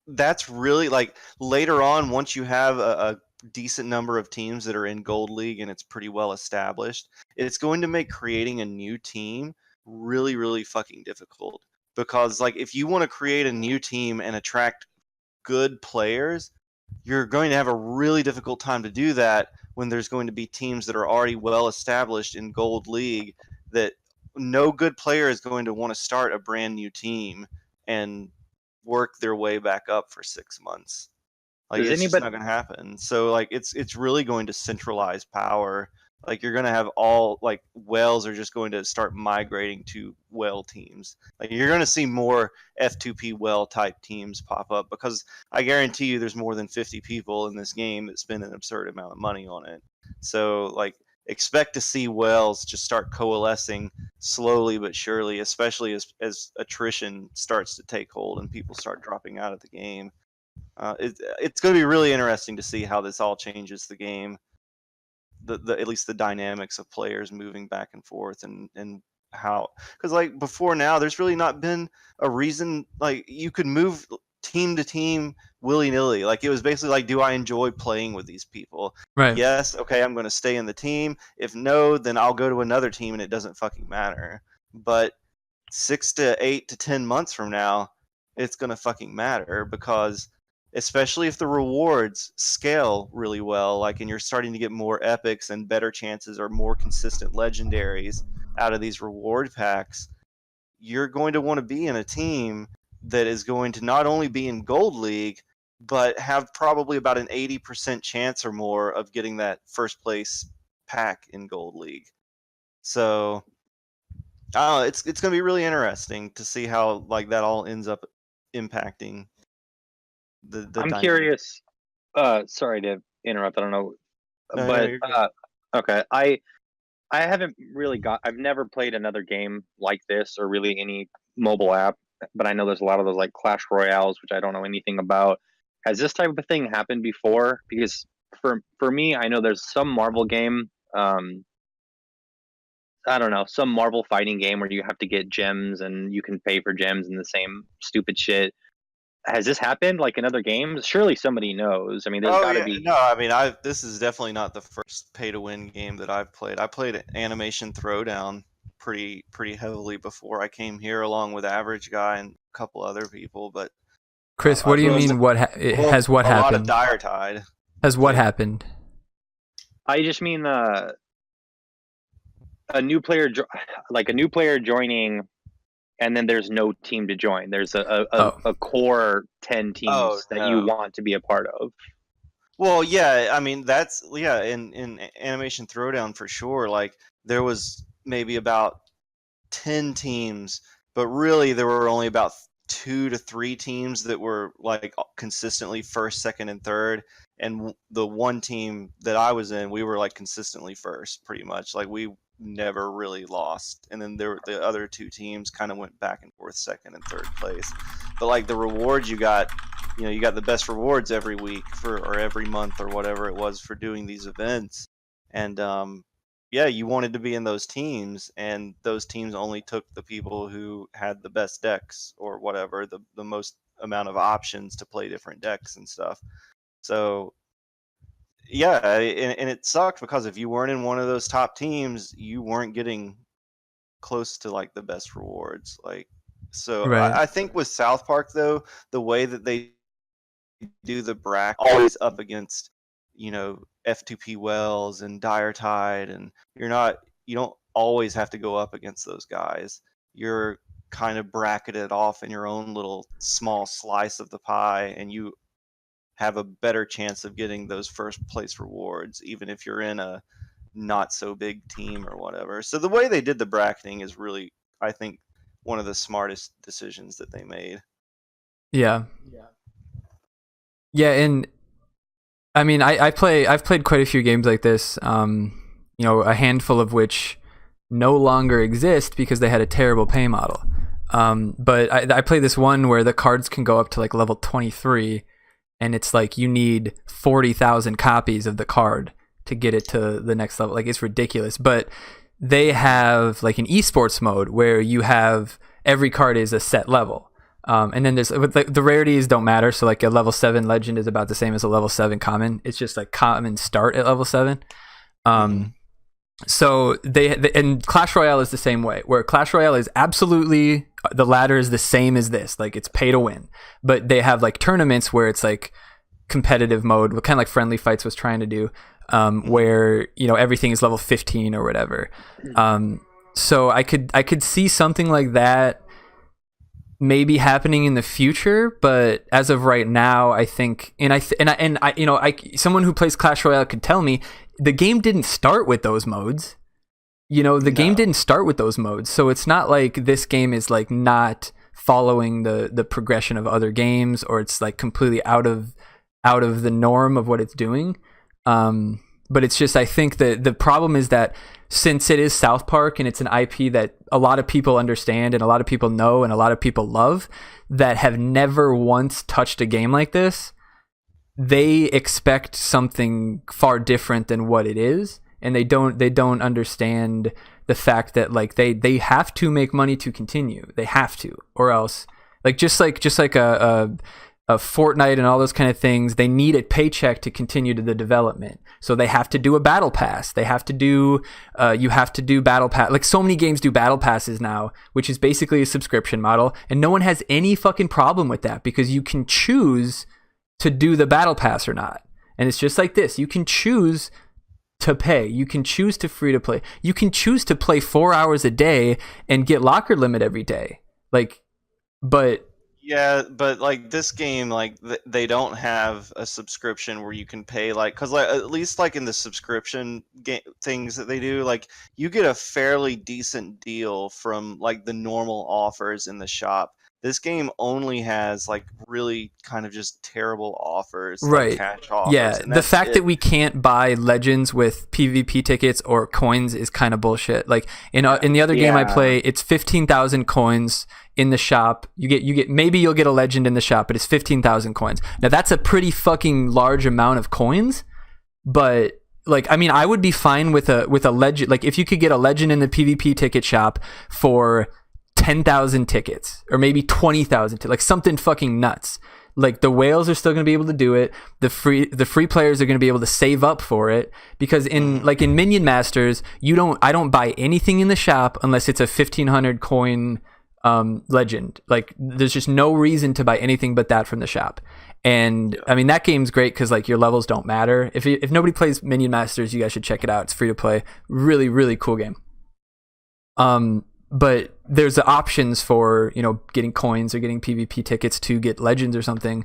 that's really, like, later on, once you have a decent number of teams that are in Gold League and it's pretty well established, it's going to make creating a new team really, really fucking difficult. Because, like, if you want to create a new team and attract good players, you're going to have a really difficult time to do that when there's going to be teams that are already well established in Gold League, that no good player is going to want to start a brand new team and work their way back up for 6 months. Like, it's just not going to happen. So, like, it's really going to centralize power. Like, you're going to have all, like, whales are just going to start migrating to whale teams. Like, you're going to see more F2P whale type teams pop up, because I guarantee you there's more than 50 people in this game that spend an absurd amount of money on it. So, like, expect to see whales just start coalescing slowly but surely, especially as attrition starts to take hold and people start dropping out of the game. It's going to be really interesting to see how this all changes the game, at least the dynamics of players moving back and forth, and how, because like before now, there's really not been a reason. Like you could move team to team willy-nilly. Like it was basically like, do I enjoy playing with these people? Right. Yes, okay, I'm going to stay in the team. If no, then I'll go to another team and it doesn't fucking matter. But 6 to 8 to 10 months from now, it's going to fucking matter, because especially if the rewards scale really well, like, and you're starting to get more epics and better chances or more consistent legendaries out of these reward packs, you're going to want to be in a team that is going to not only be in Gold League, but have probably about an 80% chance or more of getting that first place pack in Gold League. So, I don't know, it's going to be really interesting to see how like that all ends up impacting the I'm dynamic. curious. Sorry to interrupt. I don't know, No, but you're good. okay. I haven't really I've never played another game like this or really any mobile app, but I know there's a lot of those like Clash Royales, which I don't know anything about. Has this type of thing happened before? Because for me, I know there's some Marvel game. I don't know, some Marvel fighting game where you have to get gems and you can pay for gems and the same stupid shit. Has this happened like in other games? Surely somebody knows. I mean, there's got to be. No, I mean, this is definitely not the first pay to win game that I've played. I played Animation Throwdown pretty heavily before I came here, along with Average Guy and a couple other people. But Chris, what do you mean? Has what happened? A lot of Dire Tide. Has what happened? I just mean a new player, like a new player joining, and then there's no team to join. There's a core 10 teams that you want to be a part of. Well, yeah, I mean in Animation Throwdown for sure. Like there was maybe about 10 teams, but really there were only about 2 to 3 teams that were like consistently first, second, and third. And the one team that I was in, we were like consistently first, pretty much. Like we never really lost. And then the other 2 teams kind of went back and forth, second and third place. But like the rewards you got the best rewards every week or every month or whatever it was for doing these events. And you wanted to be in those teams, and those teams only took the people who had the best decks or whatever, the most amount of options to play different decks and stuff. So yeah, and it sucked because if you weren't in one of those top teams, you weren't getting close to like the best rewards. Like, so Right. I think with South Park though, the way that they do the bracket, always up against, F2P Wells and Dire Tide, and you don't always have to go up against those guys. You're kind of bracketed off in your own little small slice of the pie, and you have a better chance of getting those first place rewards, even if you're in a not so big team or whatever. So the way they did the bracketing is really, I think, one of the smartest decisions that they made. Yeah, and I mean, I've played quite a few games like this. A handful of which no longer exist because they had a terrible pay model. But I played this one where the cards can go up to like level 23. And it's like you need 40,000 copies of the card to get it to the next level. Like, it's ridiculous. But they have like an esports mode where you have every card is a set level. And then the rarities don't matter. So like a level 7 legend is about the same as a level 7 common. It's just like common start at level 7. So and Clash Royale is the same way, where Clash Royale is absolutely, the ladder is the same as this, like it's pay to win, but they have like tournaments where it's like competitive mode, kind of like Friendly Fights was trying to do, where everything is level 15 or whatever. So I could see something like that maybe happening in the future, but as of right now, I think, someone who plays Clash Royale could tell me the game didn't start with those modes. Game didn't start with those modes, so it's not like this game is like not following the progression of other games, or it's like completely out of the norm of what it's doing. But it's just, I think that the problem is that since it is South Park and it's an IP that a lot of people understand and a lot of people know and a lot of people love, that have never once touched a game like this, they expect something far different than what it is, and they don't understand the fact that like they have to make money to continue. They have to, or else like just like a Fortnite and all those kind of things, they need a paycheck to continue to the development. So they have to do a battle pass. They have to do, you have to do battle pass. Like so many games do battle passes now, which is basically a subscription model. And no one has any fucking problem with that because you can choose to do the battle pass or not. And it's just like this. You can choose to pay. You can choose to free to play. You can choose to play 4 hours a day and get locker limit every day. Like, but yeah, but like this game, like they don't have a subscription where you can pay, like, because like at least like in the subscription things that they do, like you get a fairly decent deal from like the normal offers in the shop. This game only has like really kind of just terrible offers, right? Like cash offers. Yeah, the fact that we can't buy legends with PvP tickets or coins is kind of bullshit. Like in the other game I play, it's 15,000 coins in the shop. You get maybe you'll get a legend in the shop, but it's 15,000 coins. Now that's a pretty fucking large amount of coins, but like I mean I would be fine with a legend. Like if you could get a legend in the PvP ticket shop for 10,000 tickets or maybe 20,000, like something fucking nuts. Like the whales are still going to be able to do it. The free players are going to be able to save up for it because in Minion Masters, I don't buy anything in the shop unless it's a 1,500 coin legend. Like there's just no reason to buy anything but that from the shop. And I mean that game's great because like your levels don't matter. If nobody plays Minion Masters, you guys should check it out. It's free to play. Really, really cool game. But there's the options for, you know, getting coins or getting PvP tickets to get legends or something.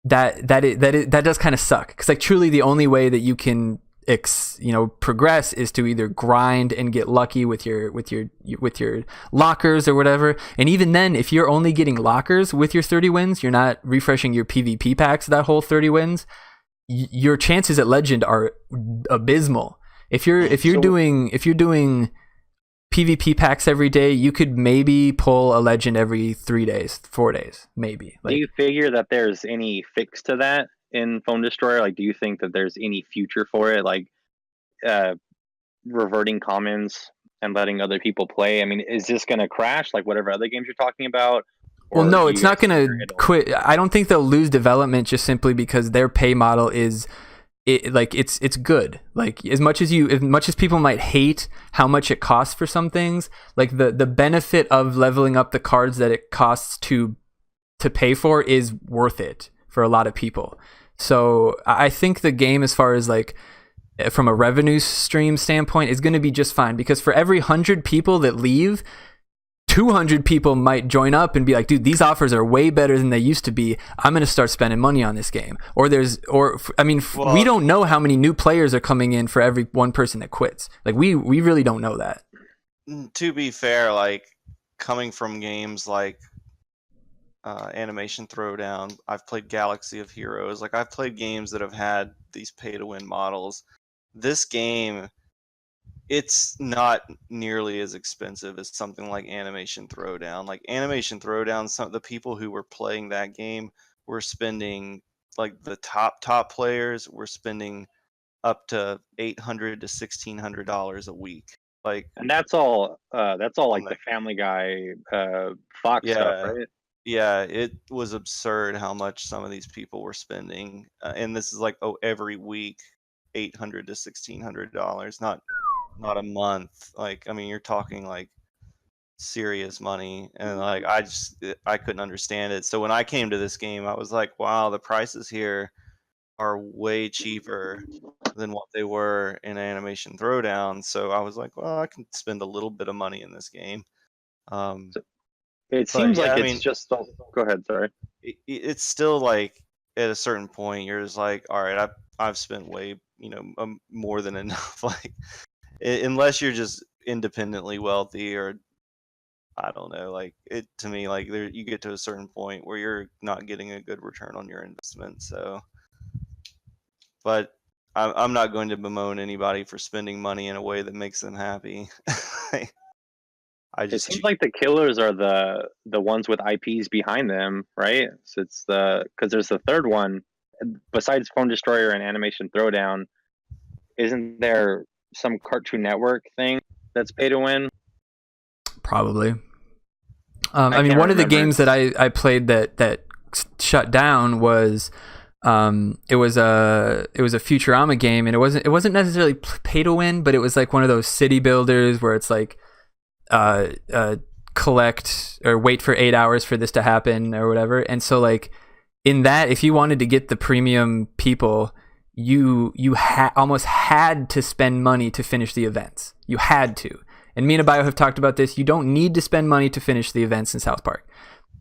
That does kind of suck because like truly the only way that you can progress is to either grind and get lucky with your lockers or whatever. And even then, if you're only getting lockers with your 30 wins, you're not refreshing your PvP packs that whole 30 wins. Your chances at legend are abysmal. If you're doing PvP packs every day, you could maybe pull a legend every 3 days, 4 days, maybe. Like, do you figure that there's any fix to that in Phone Destroyer? Like, do you think that there's any future for it? Like, reverting commons and letting other people play? I mean, is this going to crash like whatever other games you're talking about? Well, no, it's not going to quit. I don't think they'll lose development just simply because their pay model is... it's good. Like as much as people might hate how much it costs for some things, like the benefit of leveling up the cards that it costs to pay for is worth it for a lot of people. So I think the game, as far as like from a revenue stream standpoint, is going to be just fine because for every 100 people that leave, 200 people might join up and be like, dude, these offers are way better than they used to be. I'm going to start spending money on this game. We don't know how many new players are coming in for every one person that quits. Like we really don't know that. To be fair, like coming from games like Animation Throwdown, I've played Galaxy of Heroes. Like I've played games that have had these pay to win models. This game, it's not nearly as expensive as something like Animation Throwdown. Like Animation Throwdown, the people who were playing that game were spending, like the top players were spending up to $800 to $1,600 a week. Like, and that's all like the Family Guy, Fox stuff, right? Yeah, it was absurd how much some of these people were spending, and this is like every week, $800 to $1,600, not a month. Like, I mean, you're talking like serious money, and like I couldn't understand it. So when I came to this game, I was like, wow, the prices here are way cheaper than what they were in Animation Throwdown. So I was like, well, I can spend a little bit of money in this game. It seems like it's just. Go ahead, sorry. It's still like at a certain point, you're just like, all right, I've spent way, more than enough. Like, unless you're just independently wealthy, or I don't know, like it to me, like you get to a certain point where you're not getting a good return on your investment. So, but I'm not going to bemoan anybody for spending money in a way that makes them happy. It seems like the killers are the ones with IPs behind them, right? So it's because there's the third one besides Phone Destroyer and Animation Throwdown. Isn't there some Cartoon Network thing that's pay to win? Probably. I mean, can't one of the remember. games that I played that shut down was it was a Futurama game, and it wasn't necessarily pay to win, but it was like one of those city builders where it's like collect or wait for 8 hours for this to happen or whatever. And so like in that, if you wanted to get the premium people, you almost had to spend money to finish the events. You had to. And me and Abio have talked about this. You don't need to spend money to finish the events in South Park.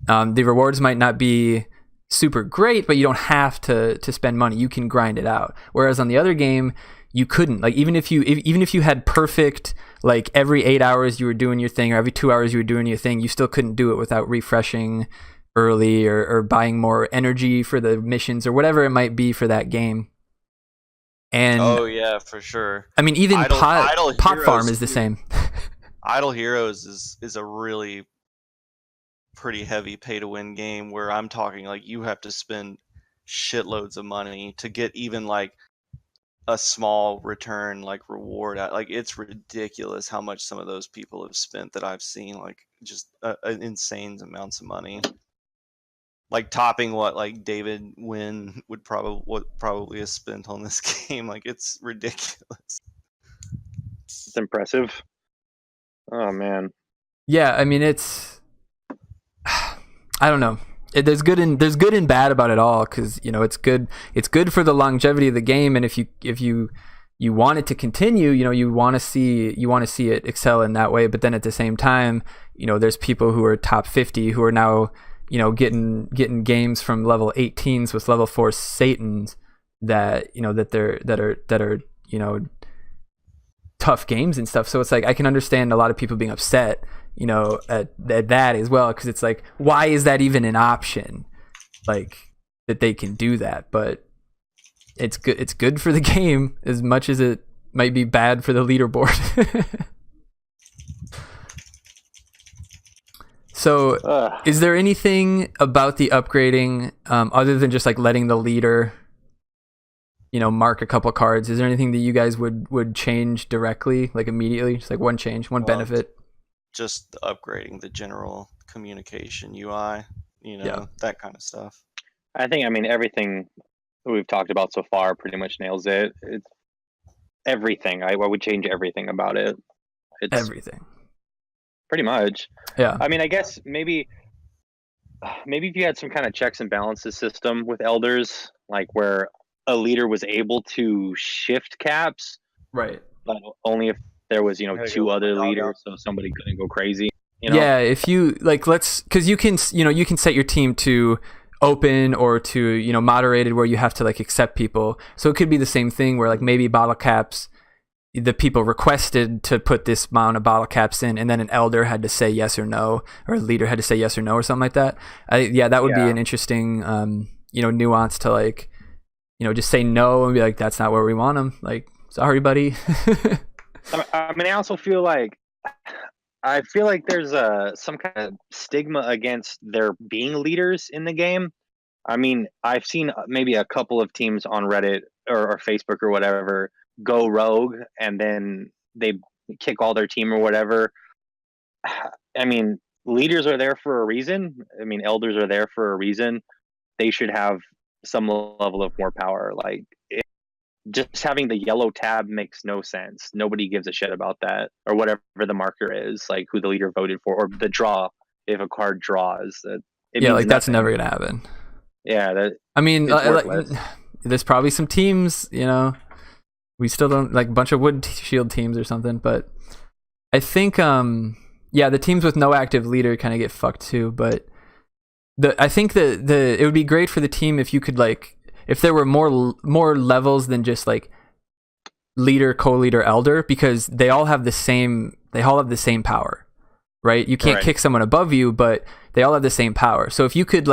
The rewards might not be super great, but you don't have to spend money. You can grind it out. Whereas on the other game, you couldn't. Like even if you had perfect, like every 8 hours you were doing your thing, or every 2 hours you were doing your thing, you still couldn't do it without refreshing early or buying more energy for the missions or whatever it might be for that game. And oh yeah, for sure. I mean, even Idle Pot Farm Heroes is the too. same. Idle Heroes is a really pretty heavy pay to win game where I'm talking like you have to spend shitloads of money to get even like a small return, like reward at. Like it's ridiculous how much some of those people have spent that I've seen, like just insane amounts of money. Like topping what like David Wynn would probably have spent on this game. Like it's ridiculous. It's impressive. Oh man. Yeah, I mean it's I don't know. There's good and bad about it all, because you know it's good for the longevity of the game, and if you want it to continue, you know, you want to see it excel in that way. But then at the same time, you know, there's people who are top 50 who are now, you know, getting games from level 18s with level 4 Satans that, you know, that are you know, tough games and stuff. So it's like I can understand a lot of people being upset, you know, at that as well, because it's like, why is that even an option, like that they can do that? But it's good for the game as much as it might be bad for the leaderboard. So is there anything about the upgrading other than just like letting the leader, you know, mark a couple cards? Is there anything that you guys would change directly, like immediately? Just like one change, one benefit? Just upgrading the general communication UI, you know, Yeah. that kind of stuff. I mean everything we've talked about so far pretty much nails it. It's everything. I would change everything about it. It's Everything. pretty much. Yeah. I mean, I guess maybe if you had some kind of checks and balances system with elders, like where a leader was able to shift caps, Right. but only if there was, you know, There you two go. other Dog out. leaders, so somebody couldn't go crazy. You know? Yeah, if you like, because you can set your team to open or to, you know, moderated, where you have to like accept people. So it could be the same thing where like maybe bottle caps, the people requested to put this amount of bottle caps in, and then an elder had to say yes or no, or a leader had to say yes or no, or something like that. That would be an interesting, you know, nuance to like, you know, just say no and be like, that's not where we want them. Like, sorry, buddy. I mean, I also feel like there's some kind of stigma against there being leaders in the game. I mean, I've seen maybe a couple of teams on Reddit or Facebook or whatever go rogue, and then they kick all their team or whatever. I mean, leaders are there for a reason. I mean, elders are there for a reason. They should have some level of more power. Like, just having the yellow tab makes no sense. Nobody gives a shit about that, or whatever the marker is, like who the leader voted for, or the draw. If a card draws, that yeah, like that's never gonna happen. Yeah, that. I mean, worthless. there's probably some teams, you know, we still don't like a bunch of wood shield teams or something, but I think the teams with no active leader kind of get fucked too. But I think it would be great for the team if you could like, if there were more levels than just like leader, co-leader, elder, because they all have the same power, right? You can't kick someone above you, but they all have the same power. So if you could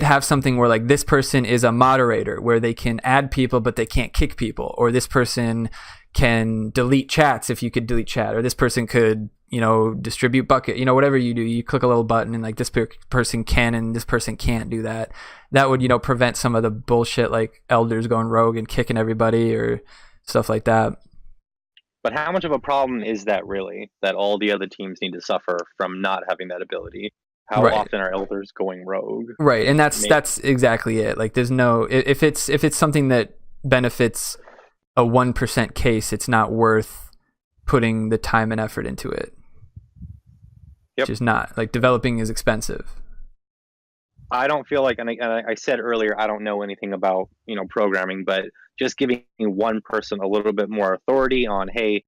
have something where like this person is a moderator, where they can add people but they can't kick people, or this person can delete chats if you could delete chat, or this person could, you know, distribute bucket, you know, whatever you do, you click a little button and like this person can and this person can't do that. That would, you know, prevent some of the bullshit like elders going rogue and kicking everybody or stuff like that. But how much of a problem is that really? That all the other teams need to suffer from not having that ability? How Right. often are elders going rogue? Right, and Maybe. that's exactly it. Like, there's no if it's something that benefits a 1% case, it's not worth putting the time and effort into it. Yep. Just not. Like, developing is expensive. I don't feel like, and I said earlier, I don't know anything about programming, but just giving one person a little bit more authority on, hey,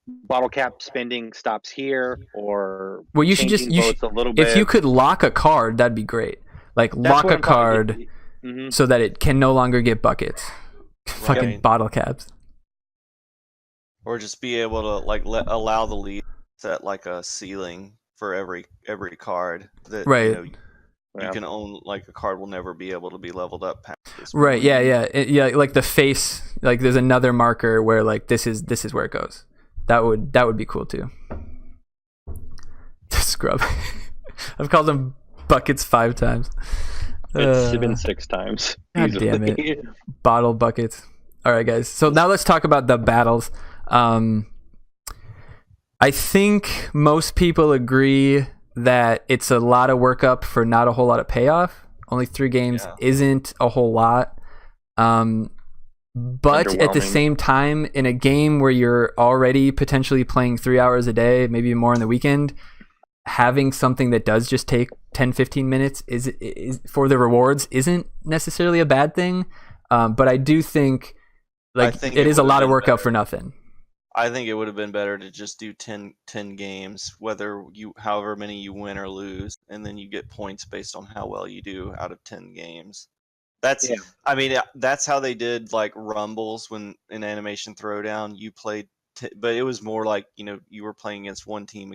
bottle cap spending stops here, or Well, you should changing votes a little if bit. you could lock a card, that'd be great. Like, That's lock what a I'm talking- card Mhm. so that it can no longer get buckets. Fucking Right. bottle caps. Or just be able to like allow the lead set like a ceiling for every card that Right. you Yeah. can own. Like a card will never be able to be leveled up past this Right. point. Yeah. Like the face. Like, there's another marker where, like, this is where it goes. That would be cool too. Scrub. I've called them buckets 5 times. It's been 6 times. God damn it. Bottle buckets. All right, guys. So now let's talk about the battles. I think most people agree that it's a lot of work up for not a whole lot of payoff. Only 3 games Yeah. isn't a whole lot. But at the Underwhelming. same time, in a game where you're already potentially playing 3 hours a day, maybe more on the weekend, having something that does just take 10-15 minutes is for the rewards isn't necessarily a bad thing. But I do think think it it is a would've lot of been work up better. for nothing. I think it would have been better to just do 10 games, however many you win or lose, and then you get points based on how well you do out of 10 games. That's Yeah. I mean, that's how they did like Rumbles when in Animation Throwdown you played, but it was more like you were playing against one team,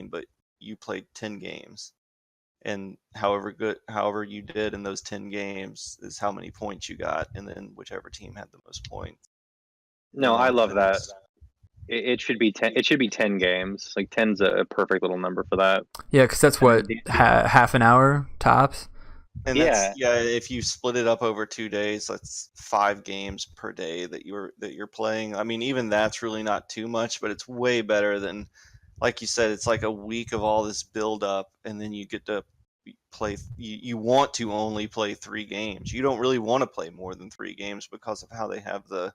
but you played 10 games, and however you did in those 10 games is how many points you got, and then whichever team had the most points. No, And I then love that. finished. It should be 10. It should be 10 games. Like 10's a perfect little number for that. Yeah, because that's what half an hour tops. And that's, if you split it up over 2 days, that's 5 games per day that you're playing. I mean, even that's really not too much, but it's way better than, like you said, it's like a week of all this build up, and then you get to play. You want to only play 3 games. You don't really want to play more than 3 games because of how they have the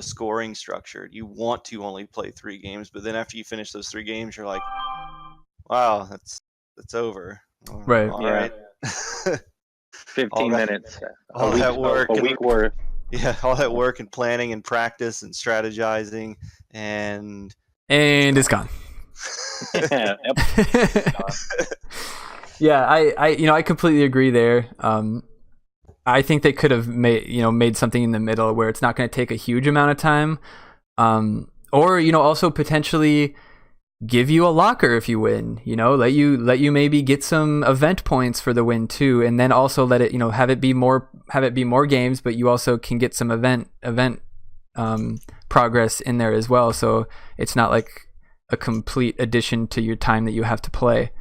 scoring structured. You want to only play 3 games, but then after you finish those 3 games, you're like, wow, that's over. Right. All Yeah. right. 15 that- minutes. all that work A and- week worth. Yeah, all that work and planning and practice and strategizing and And it's gone. Yep. Yeah, I completely agree there. I think they could have made something in the middle where it's not going to take a huge amount of time, or also potentially give you a locker if you win. Let you maybe get some event points for the win too, and then also let it have it be more games, but you also can get some event progress in there as well. So it's not like a complete addition to your time that you have to play.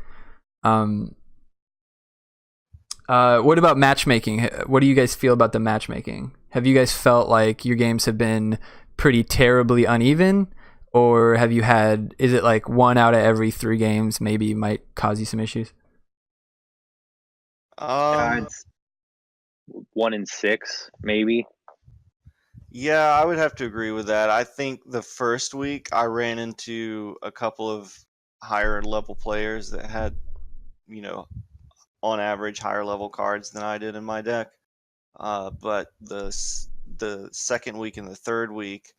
What about matchmaking? What do you guys feel about the matchmaking? Have you guys felt like your games have been pretty terribly uneven, or is it like 1 out of every 3 games maybe might cause you some issues? It's 1 in 6, maybe. Yeah, I would have to agree with that. I think the first week I ran into a couple of higher level players that had, on average higher level cards than I did in my deck. But the second week and the third week,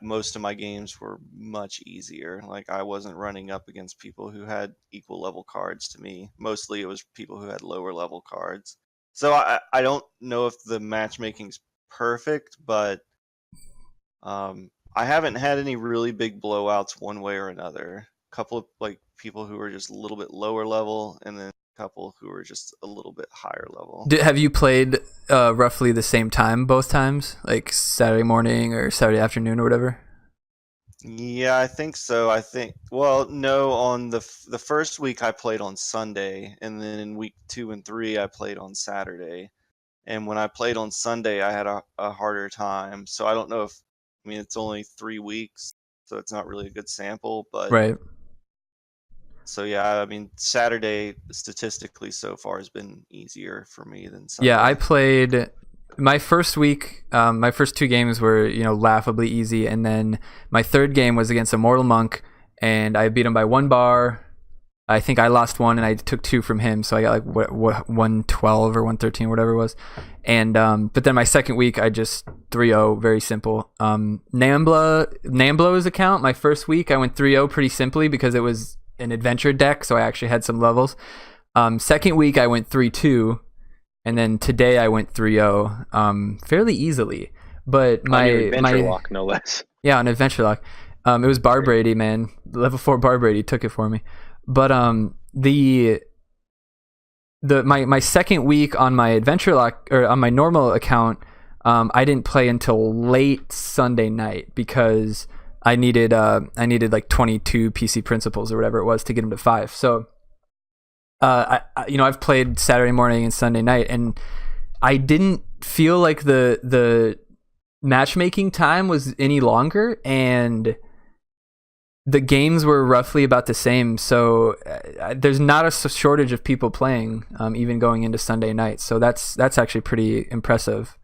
most of my games were much easier. Like, I wasn't running up against people who had equal level cards to me. Mostly it was people who had lower level cards. So I don't know if the matchmaking's perfect, but I haven't had any really big blowouts one way or another. A couple of like people who were just a little bit lower level, and then a couple who were just a little bit higher level. Have you played roughly the same time both times, like Saturday morning or Saturday afternoon or whatever? Yeah, I think so. Well, no, on the first week I played on Sunday, and then in week 2 and 3 I played on Saturday. and when I played on Sunday, I had a harder time. So I don't know if, I mean, it's only 3 weeks, so it's not really a good sample, but Right. so yeah, I mean, Saturday statistically so far has been easier for me than Sunday. Yeah, I played my first week. My first 2 games were laughably easy, and then my third game was against a Mortal Monk, and I beat him by 1 bar. I think I lost 1, and I took 2 from him, so I got like what 112 or 113, whatever it was. And but then my second week, I just 3-0, very simple. Namblo's account, my first week, I went 3-0 pretty simply because it was an adventure deck, so I actually had some levels. Second week, I went 3-2, and then today I went 3-0, fairly easily. But On your adventure lock, no less. Yeah, on adventure lock. It was Bar Brady, man. Level 4 Bar Brady took it for me. But my second week on my adventure lock, or on my normal account, I didn't play until late Sunday night because I needed like 22 PC principles or whatever it was to get him to 5. So I've played Saturday morning and Sunday night, and I didn't feel like the matchmaking time was any longer, and the games were roughly about the same. So there's not a shortage of people playing, even going into Sunday night. So that's actually pretty impressive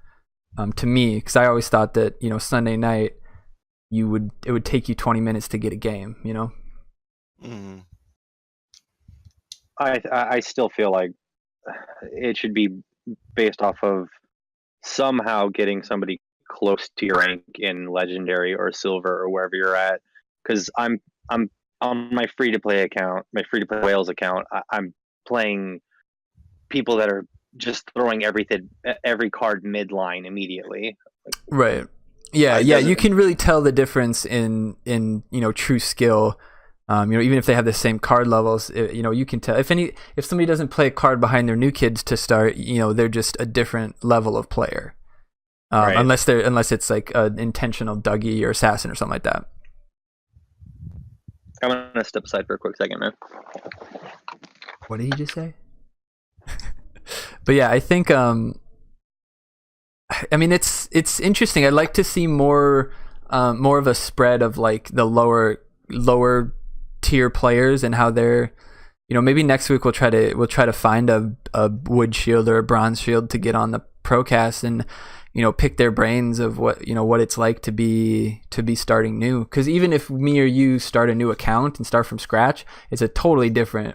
to me, because I always thought that Sunday night it would take you 20 minutes to get a game. Mm. I still feel like it should be based off of somehow getting somebody close to your rank in legendary or silver or wherever you're at. Because I'm on my free to play account, my free to play Wales account. I'm playing people that are just throwing every card midline immediately. Right. Yeah. You can really tell the difference in true skill. Even if they have the same card levels, you can tell if somebody doesn't play a card behind their new kids to start, they're just a different level of player. Right. Unless it's like an intentional Dougie or assassin or something like that. I'm gonna step aside for a quick second, man. What did he just say? But yeah, I think it's interesting. I'd like to see more of a spread of like the lower tier players and how they're, maybe next week we'll try to find a wood shield or a bronze shield to get on the Procast and pick their brains of what it's like to be starting new. Because even if me or you start a new account and start from scratch, it's a totally different.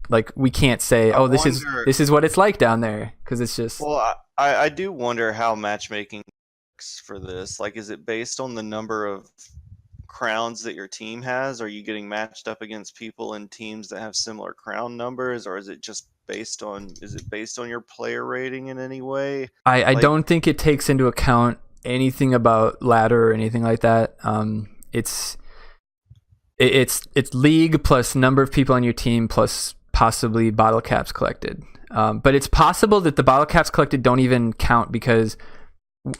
Like, we can't say, this is what it's like down there, because it's just. Well, I do wonder how matchmaking works for this. Like, is it based on the number of crowns that your team has? Are you getting matched up against people in teams that have similar crown numbers, or is it based on your player rating in any way? I don't think it takes into account anything about ladder or anything like that. It's league plus number of people on your team plus possibly bottle caps collected. But it's possible that the bottle caps collected don't even count, because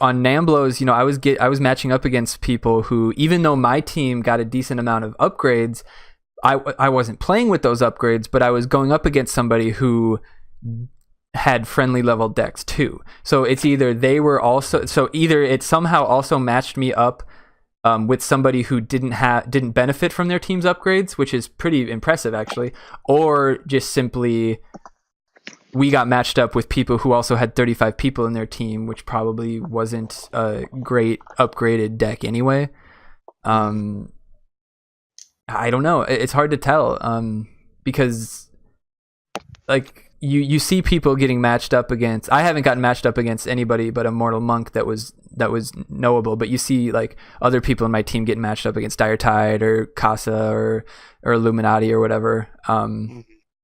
on Namblos, I was matching up against people who, even though my team got a decent amount of upgrades, I wasn't playing with those upgrades, but I was going up against somebody who had friendly level decks too. So it's either it somehow also matched me up with somebody who didn't benefit from their team's upgrades, which is pretty impressive actually, or just simply we got matched up with people who also had 35 people in their team, which probably wasn't a great upgraded deck anyway. I don't know. It's hard to tell, because like you see people getting matched up against. I haven't gotten matched up against anybody but a Mortal Monk that was knowable. But you see like other people in my team getting matched up against Dire Tide or Casa or Illuminati or whatever.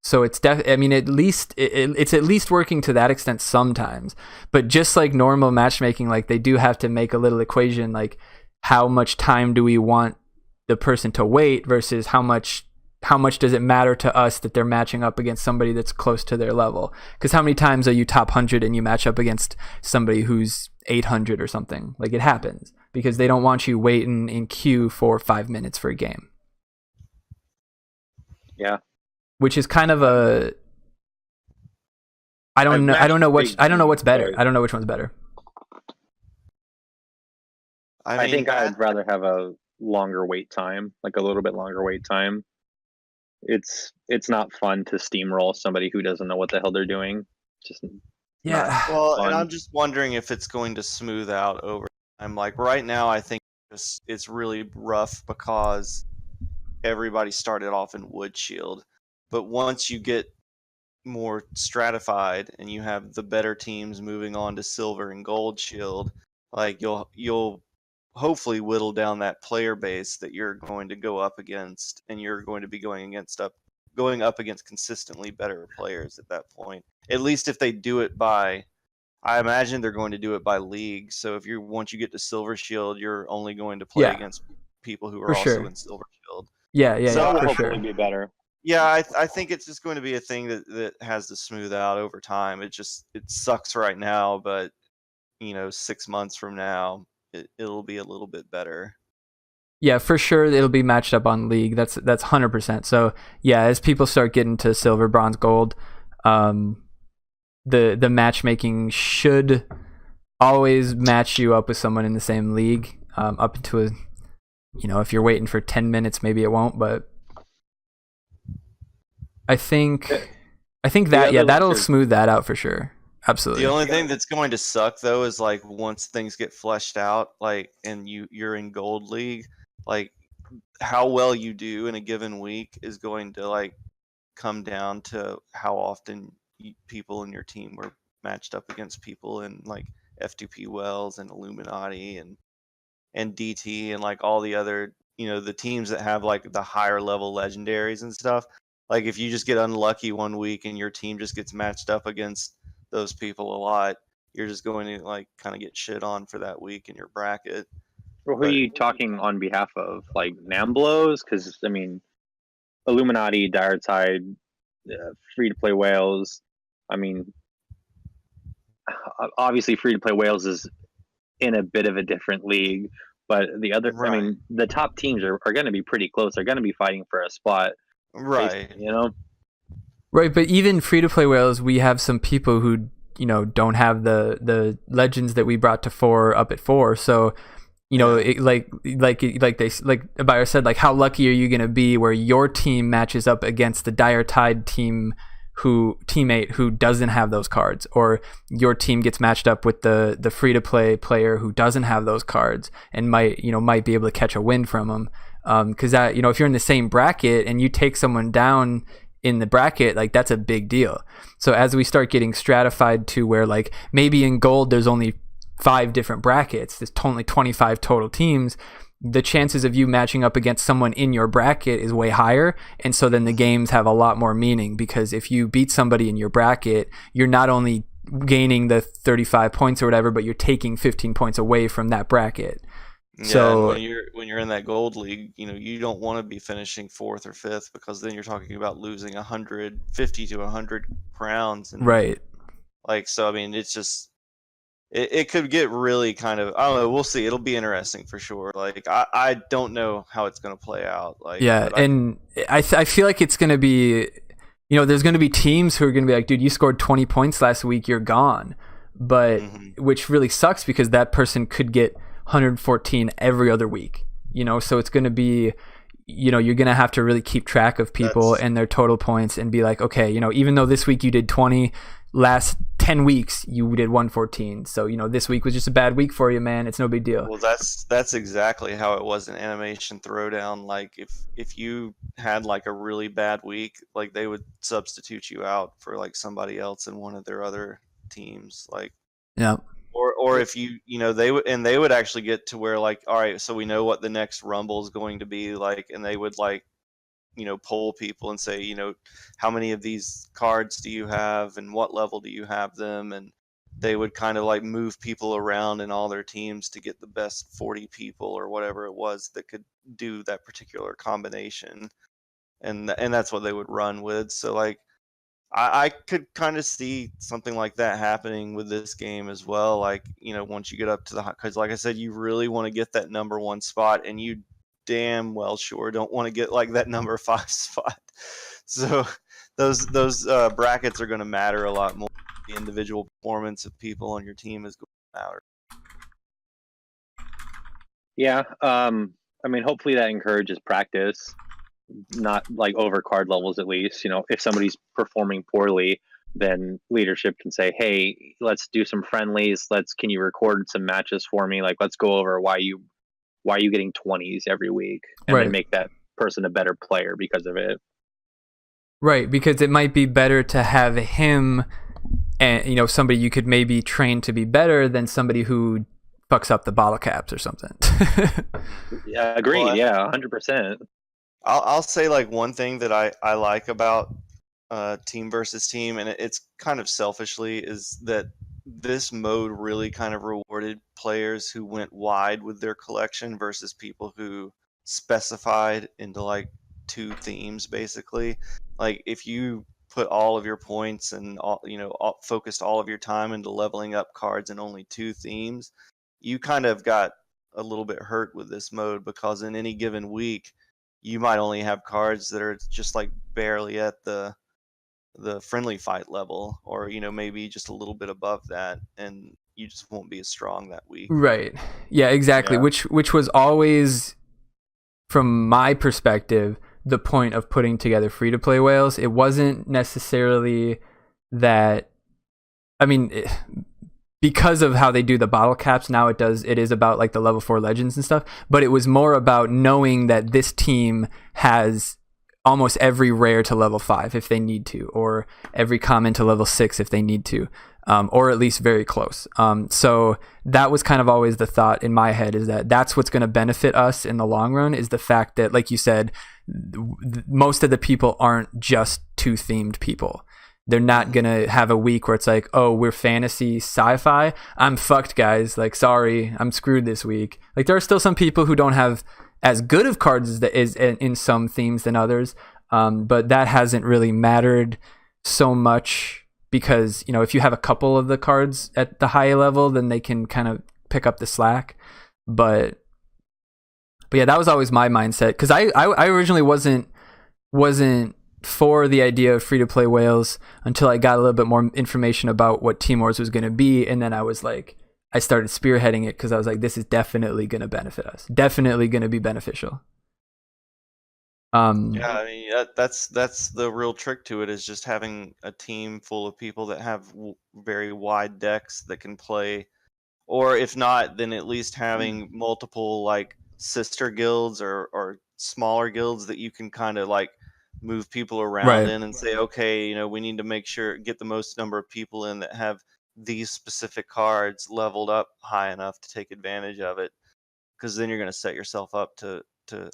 So it's at least it's at least working to that extent sometimes. But just like normal matchmaking, like they do have to make a little equation, like how much time do we want the person to wait versus how much does it matter to us that they're matching up against somebody that's close to their level? Because how many times are you top 100 and you match up against somebody who's 800 or something? Like, it happens because they don't want you waiting in queue for 5 minutes for a game. Yeah. Which is kind of a I don't know. I don't know which. I don't know what's better. but I don't know which one's better. I think I'd rather have a longer wait time, like a little bit longer wait time. It's not fun to steamroll somebody who doesn't know what the hell they're doing. Just Yeah. not Well, and fun. I'm just wondering if it's going to smooth out over time. Like right now, I think it's really rough because everybody started off in Wood Shield, but once you get more stratified and you have the better teams moving on to Silver and Gold Shield, like you'll hopefully whittle down that player base that you're going to go up against, and you're going to be going up against consistently better players at that point. At least if they do it by, I imagine they're going to do it by league. So if once you get to Silver Shield, you're only going to play Yeah. against people who For are also sure. in Silver Shield. Yeah, yeah, So yeah, That will for hopefully sure. be better. Yeah, I think it's just going to be a thing that has to smooth out over time. It sucks right now, but 6 months from now, it'll be a little bit better. Yeah, for sure it'll be matched up on league. That's 100%. So yeah, as people start getting to silver, bronze, gold, the matchmaking should always match you up with someone in the same league. Up to a, if you're waiting for 10 minutes, maybe it won't, but I think that that'll smooth that out for sure. Absolutely. The only thing that's going to suck though is like once things get fleshed out, like and you're in gold league, like how well you do in a given week is going to like come down to how often people in your team were matched up against people in like F2P Wells and Illuminati and DT and like all the other the teams that have like the higher level legendaries and stuff. Like if you just get unlucky one week and your team just gets matched up against those people a lot, you're just going to like kind of get shit on for that week in your bracket. Well, who are you talking on behalf of? Like Namblos? Because I mean, Illuminati, Dire Tide, free to play whales. I mean, obviously, free to play whales is in a bit of a different league, but the other, Right. I mean, the top teams are going to be pretty close. They're going to be fighting for a spot, Right. Right, but even free to play whales, we have some people who don't have the legends that we brought to 4 up at 4. So it, like Abio said, like how lucky are you gonna be where your team matches up against the Dire Tide teammate who doesn't have those cards, or your team gets matched up with the free to play player who doesn't have those cards and might be able to catch a win from them. Because that if you're in the same bracket and you take someone down in the bracket, like that's a big deal. So as we start getting stratified to where like maybe in gold there's only 5 different brackets, there's only 25 total teams, the chances of you matching up against someone in your bracket is way higher. And so then the games have a lot more meaning, because if you beat somebody in your bracket, you're not only gaining the 35 points or whatever, but you're taking 15 points away from that bracket. Yeah, So and when you're in that gold league, you don't want to be finishing 4th or 5th, because then you're talking about losing 150 to 100 crowns. And right. like, so I mean, it's just it could get really kind of, I don't know, we'll see. It'll be interesting for sure. Like I don't know how it's going to play out. Like, yeah, and I feel like it's going to be, there's going to be teams who are going to be like, dude, you scored 20 points last week, you're gone. But which really sucks, because that person could get 114 every other week. So it's going to be, you're going to have to really keep track of people and their total points and be like, okay, even though this week you did 20, last 10 weeks you did 114. So, this week was just a bad week for you, man. It's no big deal. Well, that's exactly how it was in Animation Throwdown. Like if you had like a really bad week, like they would substitute you out for like somebody else in one of their other teams. Like, yeah. Or if they would actually get to where like, all right, so we know what the next Rumble is going to be like, and they would like, poll people and say, how many of these cards do you have and what level do you have them, and they would kind of like move people around in all their teams to get the best 40 people or whatever it was that could do that particular combination, and that's what they would run with. So like I could kind of see something like that happening with this game as well. Like, once you get up to because like I said, you really want to get that number 1 spot, and you damn well sure don't want to get like that number 5 spot. So those brackets are going to matter a lot more. the individual performance of people on your team is going to matter. Yeah. I mean, hopefully that encourages practice, not like over card levels at least. You know, if somebody's performing poorly, then leadership can say, "Hey, let's do some friendlies. Can you record some matches for me? Like, let's go over why you getting 20s every week, and then make that person a better player because of it." Right, because it might be better to have him and, you know, somebody you could maybe train to be better than somebody who fucks up the bottle caps or something. Yeah, agreed. Well, yeah, 100%. I'll say like one thing that I like about team versus team, and it's kind of selfishly, is that this mode really kind of rewarded players who went wide with their collection versus people who specified into like 2 themes basically. Like if you put all of your points and focused all of your time into leveling up cards in only 2 themes, you kind of got a little bit hurt with this mode, because in any given week you might only have cards that are just like barely at the friendly fight level, or maybe just a little bit above that, and you just won't be as strong that week. Right. Yeah, exactly. Yeah. Which was always, from my perspective, the point of putting together free-to-play whales. It wasn't necessarily that, I mean, because of how they do the bottle caps now, it is about like the level 4 legends and stuff, but it was more about knowing that this team has almost every rare to level 5 if they need to, or every common to level 6 if they need to, or at least very close. So that was kind of always the thought in my head, is that that's what's going to benefit us in the long run, is the fact that, like you said, most of the people aren't just 2-themed people. They're not going to have a week where it's like, oh, we're fantasy sci-fi. I'm fucked, guys. Like, sorry, I'm screwed this week. Like, there are still some people who don't have as good of cards as that is in some themes than others. But that hasn't really mattered so much, because, if you have a couple of the cards at the high level, then they can kind of pick up the slack. But yeah, that was always my mindset, because I originally wasn't for the idea of free-to-play whales until I got a little bit more information about what Team Wars was going to be, and then I was like, I started spearheading it because I was like, this is definitely going to benefit us, definitely going to be beneficial. Yeah, I mean, that's the real trick to it, is just having a team full of people that have very wide decks that can play, or if not, then at least having multiple like sister guilds or smaller guilds that you can kind of like move people around in and say, okay, we need to make sure, get the most number of people in that have these specific cards leveled up high enough to take advantage of it, because then you're going to set yourself up to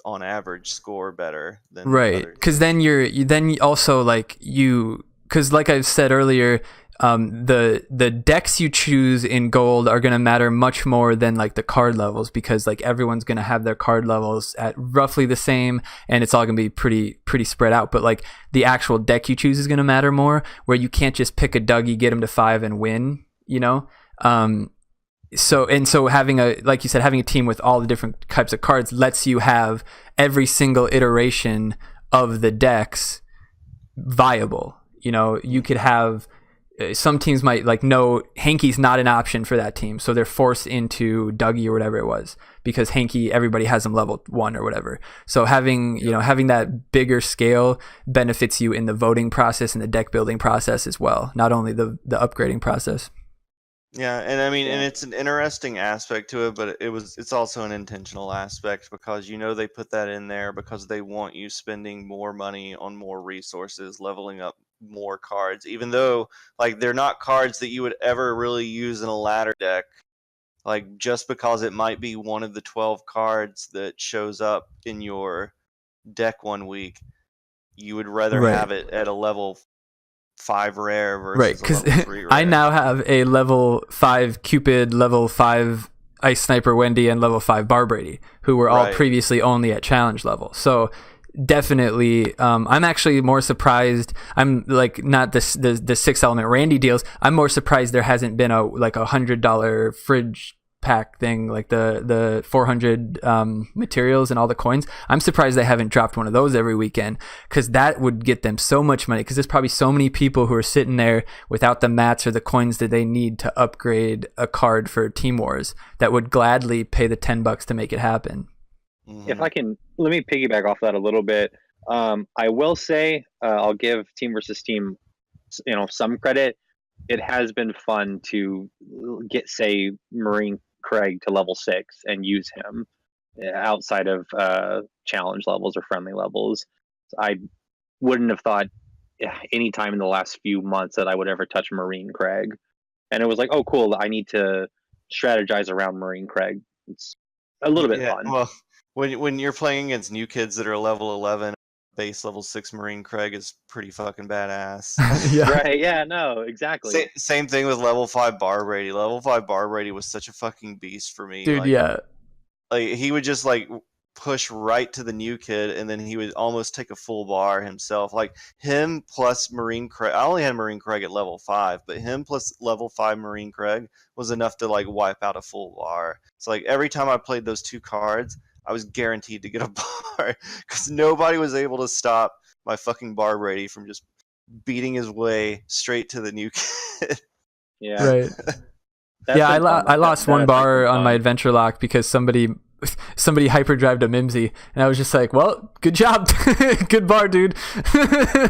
on average score better than because then then also like because like I said earlier, the decks you choose in gold are going to matter much more than like the card levels, because like everyone's going to have their card levels at roughly the same, and it's all going to be pretty spread out. But like the actual deck you choose is going to matter more, where you can't just pick a Dougie, get him to 5 and win, So having like you said, having a team with all the different types of cards lets you have every single iteration of the decks viable. You could have, some teams might like, no, Hanky's not an option for that team, so they're forced into Dougie or whatever it was, because Hanky, everybody has him level 1 or whatever. So having having that bigger scale benefits you in the voting process and the deck building process as well, not only the upgrading process. Yeah, and I mean, and it's an interesting aspect to it, but it's also an intentional aspect, because they put that in there because they want you spending more money on more resources, leveling up more cards, even though like they're not cards that you would ever really use in a ladder deck. Like, just because it might be one of the 12 cards that shows up in your deck one week, you would rather have it at a level 5 rare versus a level 3 rare. I now have a level 5 Cupid, level 5 Ice Sniper Wendy, and level 5 Bar Brady, who were all previously only at challenge level. So definitely, I'm actually more surprised. I'm like, not the 6 element Randy deals. I'm more surprised there hasn't been a $100 fridge pack thing, like the 400 materials and all the coins. I'm surprised they haven't dropped one of those every weekend, because that would get them so much money, because there's probably so many people who are sitting there without the mats or the coins that they need to upgrade a card for Team Wars that would gladly pay the $10 to make it happen. If I can, let me piggyback off that a little bit. I will say, I'll give Team versus Team, some credit. It has been fun to get, say, Marine Craig to level 6 and use him outside of challenge levels or friendly levels. I wouldn't have thought any time in the last few months that I would ever touch Marine Craig. And it was like, oh, cool, I need to strategize around Marine Craig. It's a little bit fun. Well, when you're playing against new kids that are level 11, base level 6 Marine Craig is pretty fucking badass. Yeah. Right, yeah, no, exactly. Same thing with level 5 Bar Brady. Level 5 Bar Brady was such a fucking beast for me. Dude, yeah. Like, he would just, like, push right to the new kid, and then he would almost take a full bar himself. Like, him plus Marine Craig. I only had Marine Craig at level 5, but him plus level 5 Marine Craig was enough to, like, wipe out a full bar. So, like, every time I played those two cards, I was guaranteed to get a bar, because nobody was able to stop my fucking Bar Brady from just beating his way straight to the new kid. Yeah. Right. Yeah, I lost one bar on my adventure lock because somebody hyperdrived a Mimsy, and I was just like, well, good job. Good bar, dude.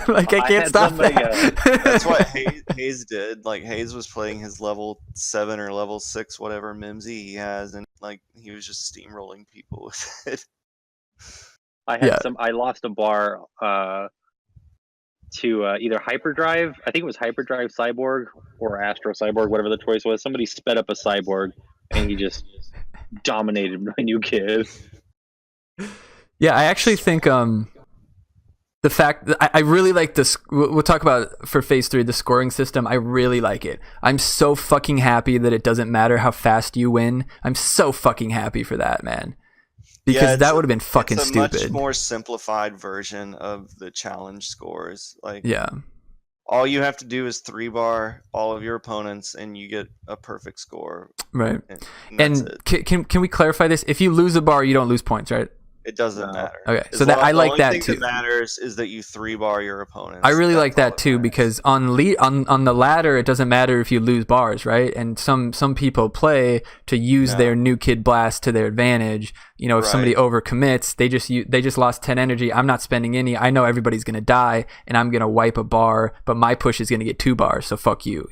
Like, I can't stop that. That's what Hayes did. Like, Hayes was playing his level 7 or level 6 whatever Mimsy he has, and like, he was just steamrolling people with it. I lost a bar to either Hyperdrive. I think it was Hyperdrive Cyborg or Astro Cyborg, whatever the choice was. Somebody sped up a Cyborg, and he just dominated my new kid. Yeah, I actually think the fact that I really like this. We'll talk about for phase 3, the scoring system. I really like it. I'm so fucking happy that it doesn't matter how fast you win. I'm so fucking happy for that, man. Because that would have been fucking stupid. It's a much more simplified version of the challenge scores. Like, yeah, all you have to do is 3-bar all of your opponents, and you get a perfect score. Right. And can we clarify this? If you lose a bar, you don't lose points, right? It doesn't matter. Okay, so that I like that too. The only thing that matters is that you 3-bar your opponents. I really like that too, because on the ladder, it doesn't matter if you lose bars, right? And some people play to use their new kid blast to their advantage. If somebody overcommits, they just lost 10 energy. I'm not spending any. I know everybody's gonna die, and I'm gonna wipe a bar, but my push is gonna get 2 bars. So fuck you,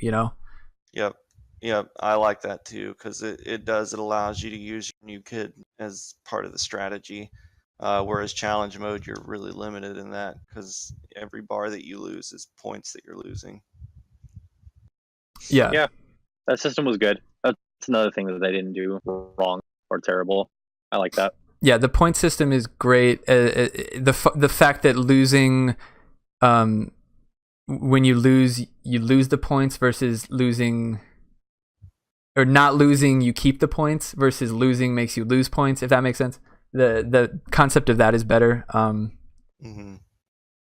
Yep, I like that too, because it allows you to use your new kid as part of the strategy. Whereas challenge mode, you're really limited in that, because every bar that you lose is points that you're losing. Yeah, that system was good. That's another thing that they didn't do wrong or terrible. I like that. Yeah, the point system is great. The fact that losing, when you lose the points versus losing. Or not losing, you keep the points, versus losing makes you lose points, if that makes sense. The concept of that is better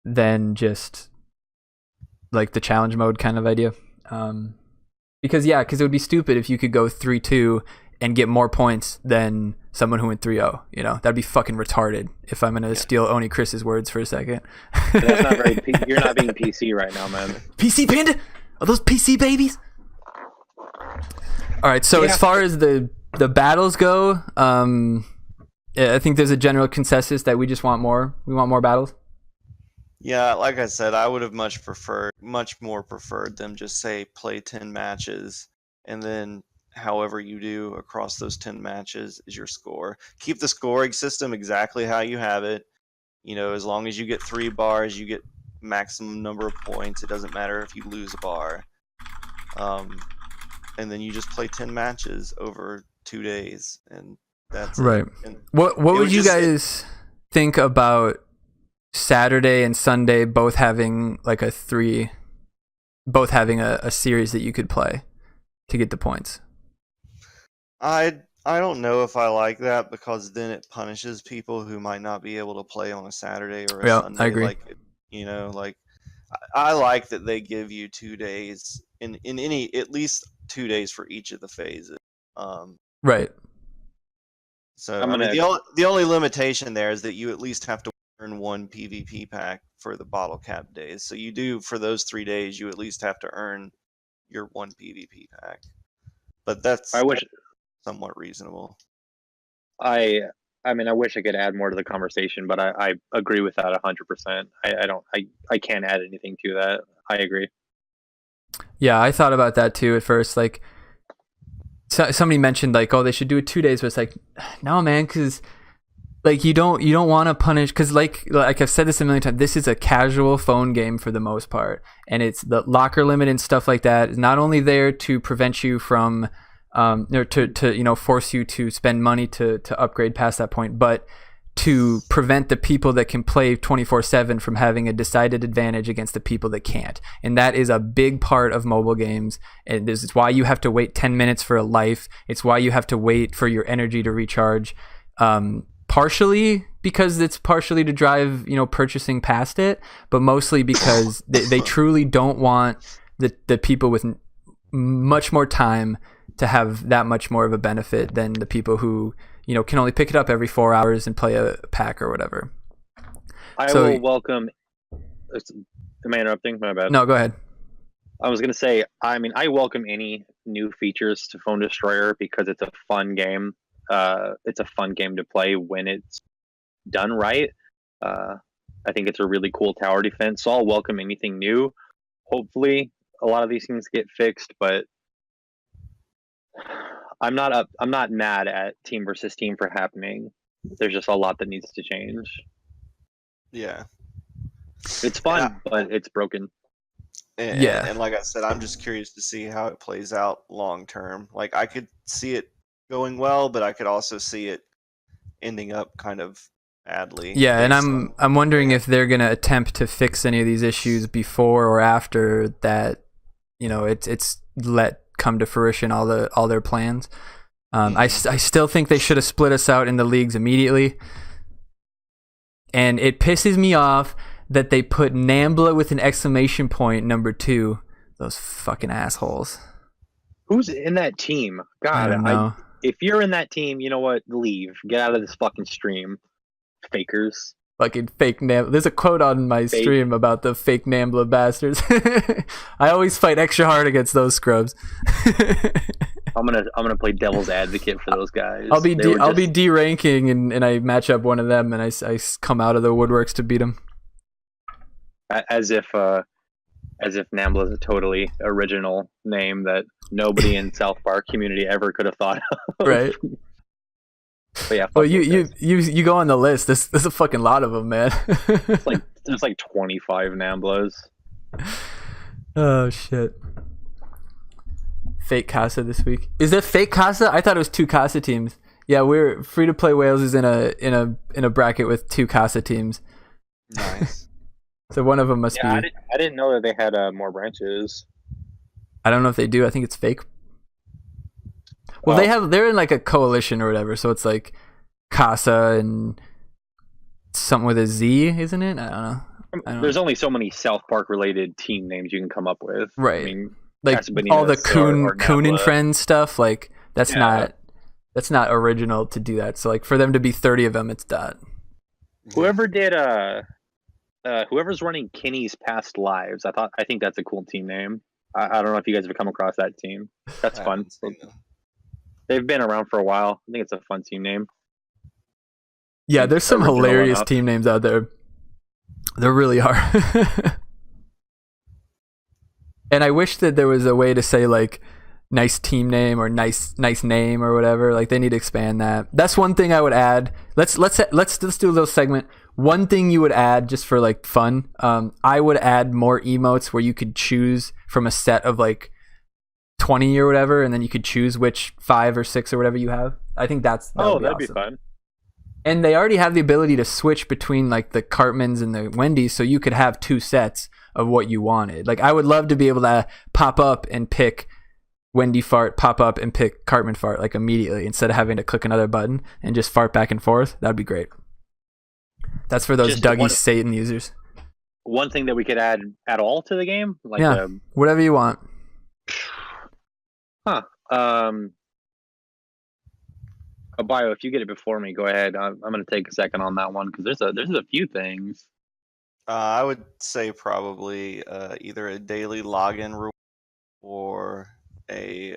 than just like the challenge mode kind of idea. Because it would be stupid if you could go 3-2 and get more points than someone who went 3-0. That'd be fucking retarded, if I'm going to steal OniChris's words for a second. That's not very you're not being PC right now, man. PC Panda? Are those PC babies? All right, so as far as the battles go, I think there's a general consensus that we just want more. We want more battles. Yeah, like I said, I would have much more preferred them just say play 10 matches, and then however you do across those 10 matches is your score. Keep the scoring system exactly how you have it. As long as you get 3 bars, you get maximum number of points. It doesn't matter if you lose a bar. And then you just play 10 matches over 2 days, and that's right. And what would you guys think about Saturday and Sunday both having like a series that you could play to get the points? I don't know if I like that, because then it punishes people who might not be able to play on a Saturday or a Sunday. I agree. I like that they give you 2 days in any, at least 2 days for each of the phases. Right. So I'm I mean, gonna- the only limitation there is that you at least have to earn one PvP pack for the bottle cap days. So you do, for those 3 days, you at least have to earn your one PvP pack. But that's I wish somewhat reasonable. I mean, I wish I could add more to the conversation, but I agree with that 100%. I can't add anything to that. I agree. Yeah, I thought about that too at first. Like, somebody mentioned like, oh, they should do it 2 days, but it's like, no, man, because like you don't want to punish, because like I've said this a million times, this is a casual phone game for the most part, and it's the locker limit and stuff like that is not only there to prevent you from or to force you to spend money to upgrade past that point, but to prevent the people that can play 24/7 from having a decided advantage against the people that can't. And that is a big part of mobile games. And this is why you have to wait 10 minutes for a life. It's why you have to wait for your energy to recharge. Partially because it's partially to drive, purchasing past it, but mostly because they truly don't want the people with much more time to have that much more of a benefit than the people who can only pick it up every 4 hours and play a pack or whatever. I will welcome. Am I interrupting? My bad. No, go ahead. I was gonna say. I mean, I welcome any new features to Phone Destroyer because it's a fun game. It's a fun game to play when it's done right. I think it's a really cool tower defense. So I'll welcome anything new. Hopefully, a lot of these things get fixed, but I'm not mad at team versus team for happening. There's just a lot that needs to change. Yeah. It's fun, but it's broken. And like I said, I'm just curious to see how it plays out long term. Like, I could see it going well, but I could also see it ending up kind of badly. Yeah, and I'm wondering if they're gonna attempt to fix any of these issues before or after that. It's let come to fruition all their plans. I still think they should have split us out in the leagues immediately, and it pisses me off that they put Nambla with an exclamation point number 2. Those fucking assholes. Who's in that team? God, I don't know. If you're in that team, you know what? Leave. Get out of this fucking stream. Fakers. Fucking fake Nambla. There's a quote on my stream about the fake Nambla bastards. I always fight extra hard against those scrubs. I'm gonna play devil's advocate for those guys. I'll be D ranking and I match up one of them and I come out of the woodworks to beat them. As if Nambla is a totally original name that nobody in South Park community ever could have thought of. Right. But yeah. Well, you go on the list. There's a fucking lot of them, man. There's like 25 Namblas. Oh shit. Fake Casa this week. Is that fake Casa? I thought it was 2 Casa teams. Yeah, we're free to play Wales is in a bracket with 2 Casa teams. Nice. So one of them must be. I didn't know that they had more branches. I don't know if they do. I think it's fake. Well, they're in like a coalition or whatever, so it's like Casa and something with a Z, isn't it? I don't know. There's only so many South Park related team names you can come up with. Right. I mean, like all the Coon and Friends stuff, like that's not original to do that. So like for them to be 30 of them, it's that. Whoever did whoever's running Kenny's Past Lives, I think that's a cool team name. I don't know if you guys have come across that team. That's fun. They've been around for a while. I think it's a fun team name. Yeah, there's some hilarious team names out there. There really are. And I wish that there was a way to say like nice team name or nice name or whatever. Like they need to expand that. That's one thing I would add. Let's do a little segment. One thing you would add just for like fun. I would add more emotes where you could choose from a set of like 20 or whatever, and then you could choose which 5 or 6 or whatever you have. I think that'd be awesome. Fun. And they already have the ability to switch between like the Cartmans and the Wendy's, so you could have 2 sets of what you wanted. Like I would love to be able to pop up and pick Wendy fart, pop up and pick Cartman fart like immediately instead of having to click another button and just fart back and forth. That'd be great. That's for those Dougie Satan users. One thing that we could add at all to the game, like whatever you want. Huh. Bio, if you get it before me, go ahead. I'm going to take a second on that one because there's a few things. I would say probably either a daily login reward or a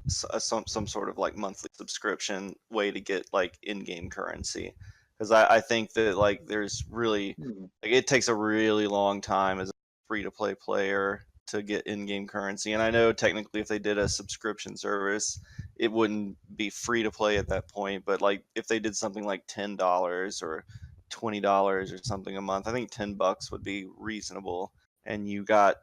some sort of like monthly subscription way to get like in-game currency, because I think that like there's really like it takes a really long time as a free-to-play player to get in-game currency. And I know technically if they did a subscription service, it wouldn't be free to play at that point, but like if they did something like $10 or $20 or something a month, I think $10 would be reasonable. And you got,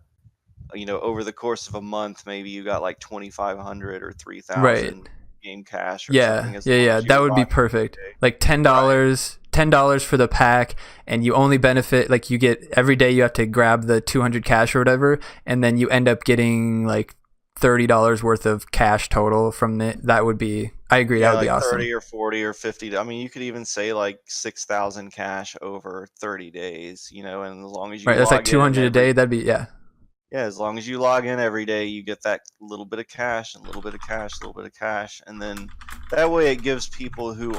over the course of a month, maybe you got like 2,500 or 3,000 game cash or something. Yeah. That would be perfect. Like $10 for the pack, and you only benefit, like you get every day you have to grab the 200 cash or whatever, and then you end up getting like $30 worth of cash total from it. That would be, I agree, that would be awesome. 30 or 40 or 50. I mean, you could even say like 6,000 cash over 30 days, and as long as you that's like 200 a day. That'd be, yeah, as long as you log in every day, you get that little bit of cash and a little bit of cash, a little bit of cash, and then that way it gives people who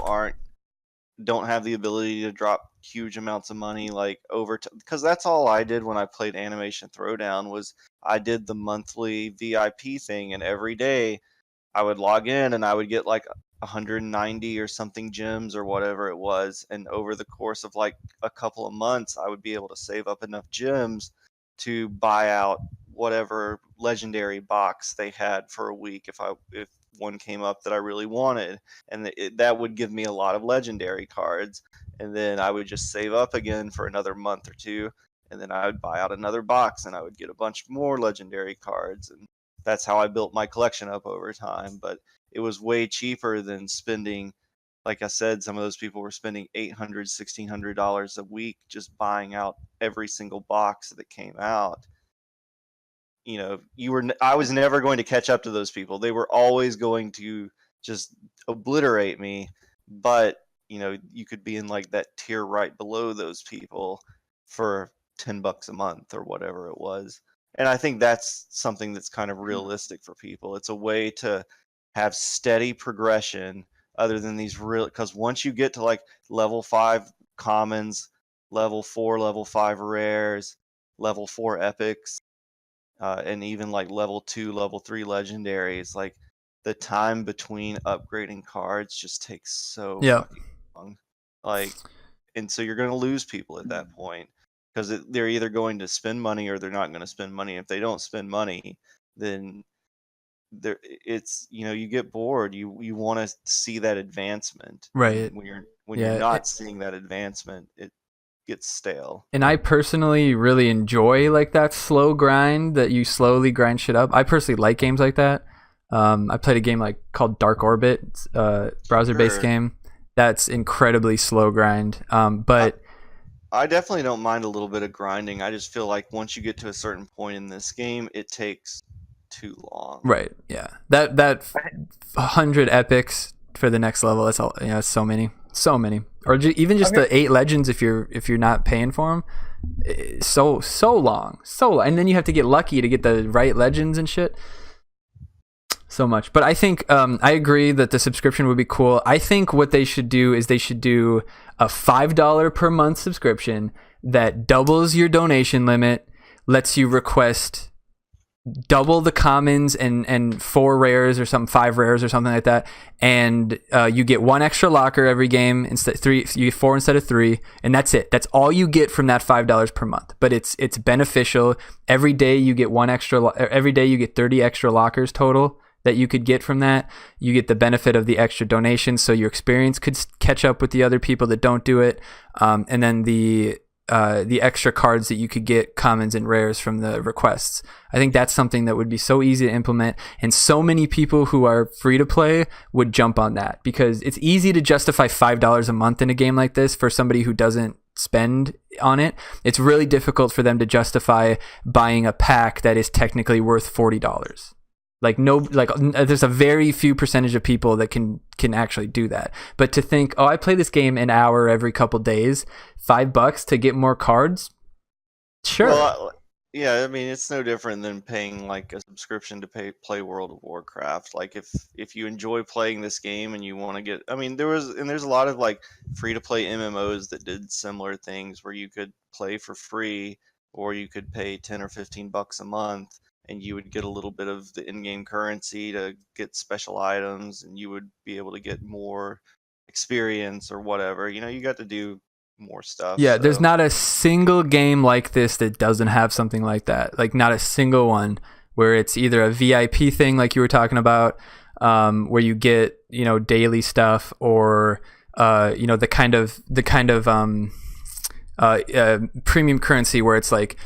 don't have the ability to drop huge amounts of money like over because that's all I did when I played Animation Throwdown was I did the monthly VIP thing, and every day I would log in and I would get like 190 or something gems or whatever it was, and over the course of like a couple of months I would be able to save up enough gems to buy out whatever legendary box they had for a week if one came up that I really wanted, and that would give me a lot of legendary cards, and then I would just save up again for another month or two, and then I would buy out another box and I would get a bunch more legendary cards, and that's how I built my collection up over time. But it was way cheaper than spending, like I said, some of those people were spending $800, $1,600 a week just buying out every single box that came out. I was never going to catch up to those people. They were always going to just obliterate me. But, you could be in like that tier right below those people for $10 a month or whatever it was. And I think that's something that's kind of realistic for people. It's a way to have steady progression other than these because once you get to like level 5 commons, level 4, level 5 rares, level 4 epics, and even like level 2, level 3 legendaries, like the time between upgrading cards just takes so fucking long. Like, and so you're going to lose people at that point because they're either going to spend money or they're not going to spend money. If they don't spend money, then you get bored. You want to see that advancement, right? And when you're not seeing that advancement, it gets stale. And I personally really enjoy like that slow grind that you slowly grind shit up. I personally like games like that. I played a game called Dark Orbit, browser-based game. That's incredibly slow grind. But I definitely don't mind a little bit of grinding. I just feel like once you get to a certain point in this game, it takes too long. Right. Yeah. That 100 epics for the next level. That's all. It's so many. Or even just the 8 legends if you're not paying for them. So long. And then you have to get lucky to get the right legends and shit. So much. But I think I agree that the subscription would be cool. I think what they should do is they should do a $5 per month subscription that doubles your donation limit, lets you request double the commons and 4 rares or something, 5 rares or something like that, and you get 1 extra locker every game instead 3. You get 4 instead of 3, and that's it. That's all you get from that $5 per month. But it's beneficial. Every day you get 1 extra. Every day you get 30 extra lockers total that you could get from that. You get the benefit of the extra donations, so your experience could catch up with the other people that don't do it, and then the extra cards that you could get commons and rares from the requests. I think that's something that would be so easy to implement, and so many people who are free to play would jump on that because it's easy to justify $5 a month in a game like this for somebody who doesn't spend on it. It's really difficult for them to justify buying a pack that is technically worth $40. There's a very few percentage of people that can actually do that. But to think, I play this game an hour every couple days, $5 to get more cards. Sure. Well, Yeah, I mean it's no different than paying like a subscription to play World of Warcraft. Like if you enjoy playing this game and you want to get, I mean there's a lot of like free to play MMOs that did similar things where you could play for free or you could pay 10 or 15 bucks a month and you would get a little bit of the in-game currency to get special items and you would be able to get more experience or whatever. You know, you got to do more stuff. Yeah, there's So. not a single game like this that doesn't have something like that. Like not a single one where it's either a VIP thing like you were talking about, where you get, you know, daily stuff, or you know, the kind of premium currency where it's like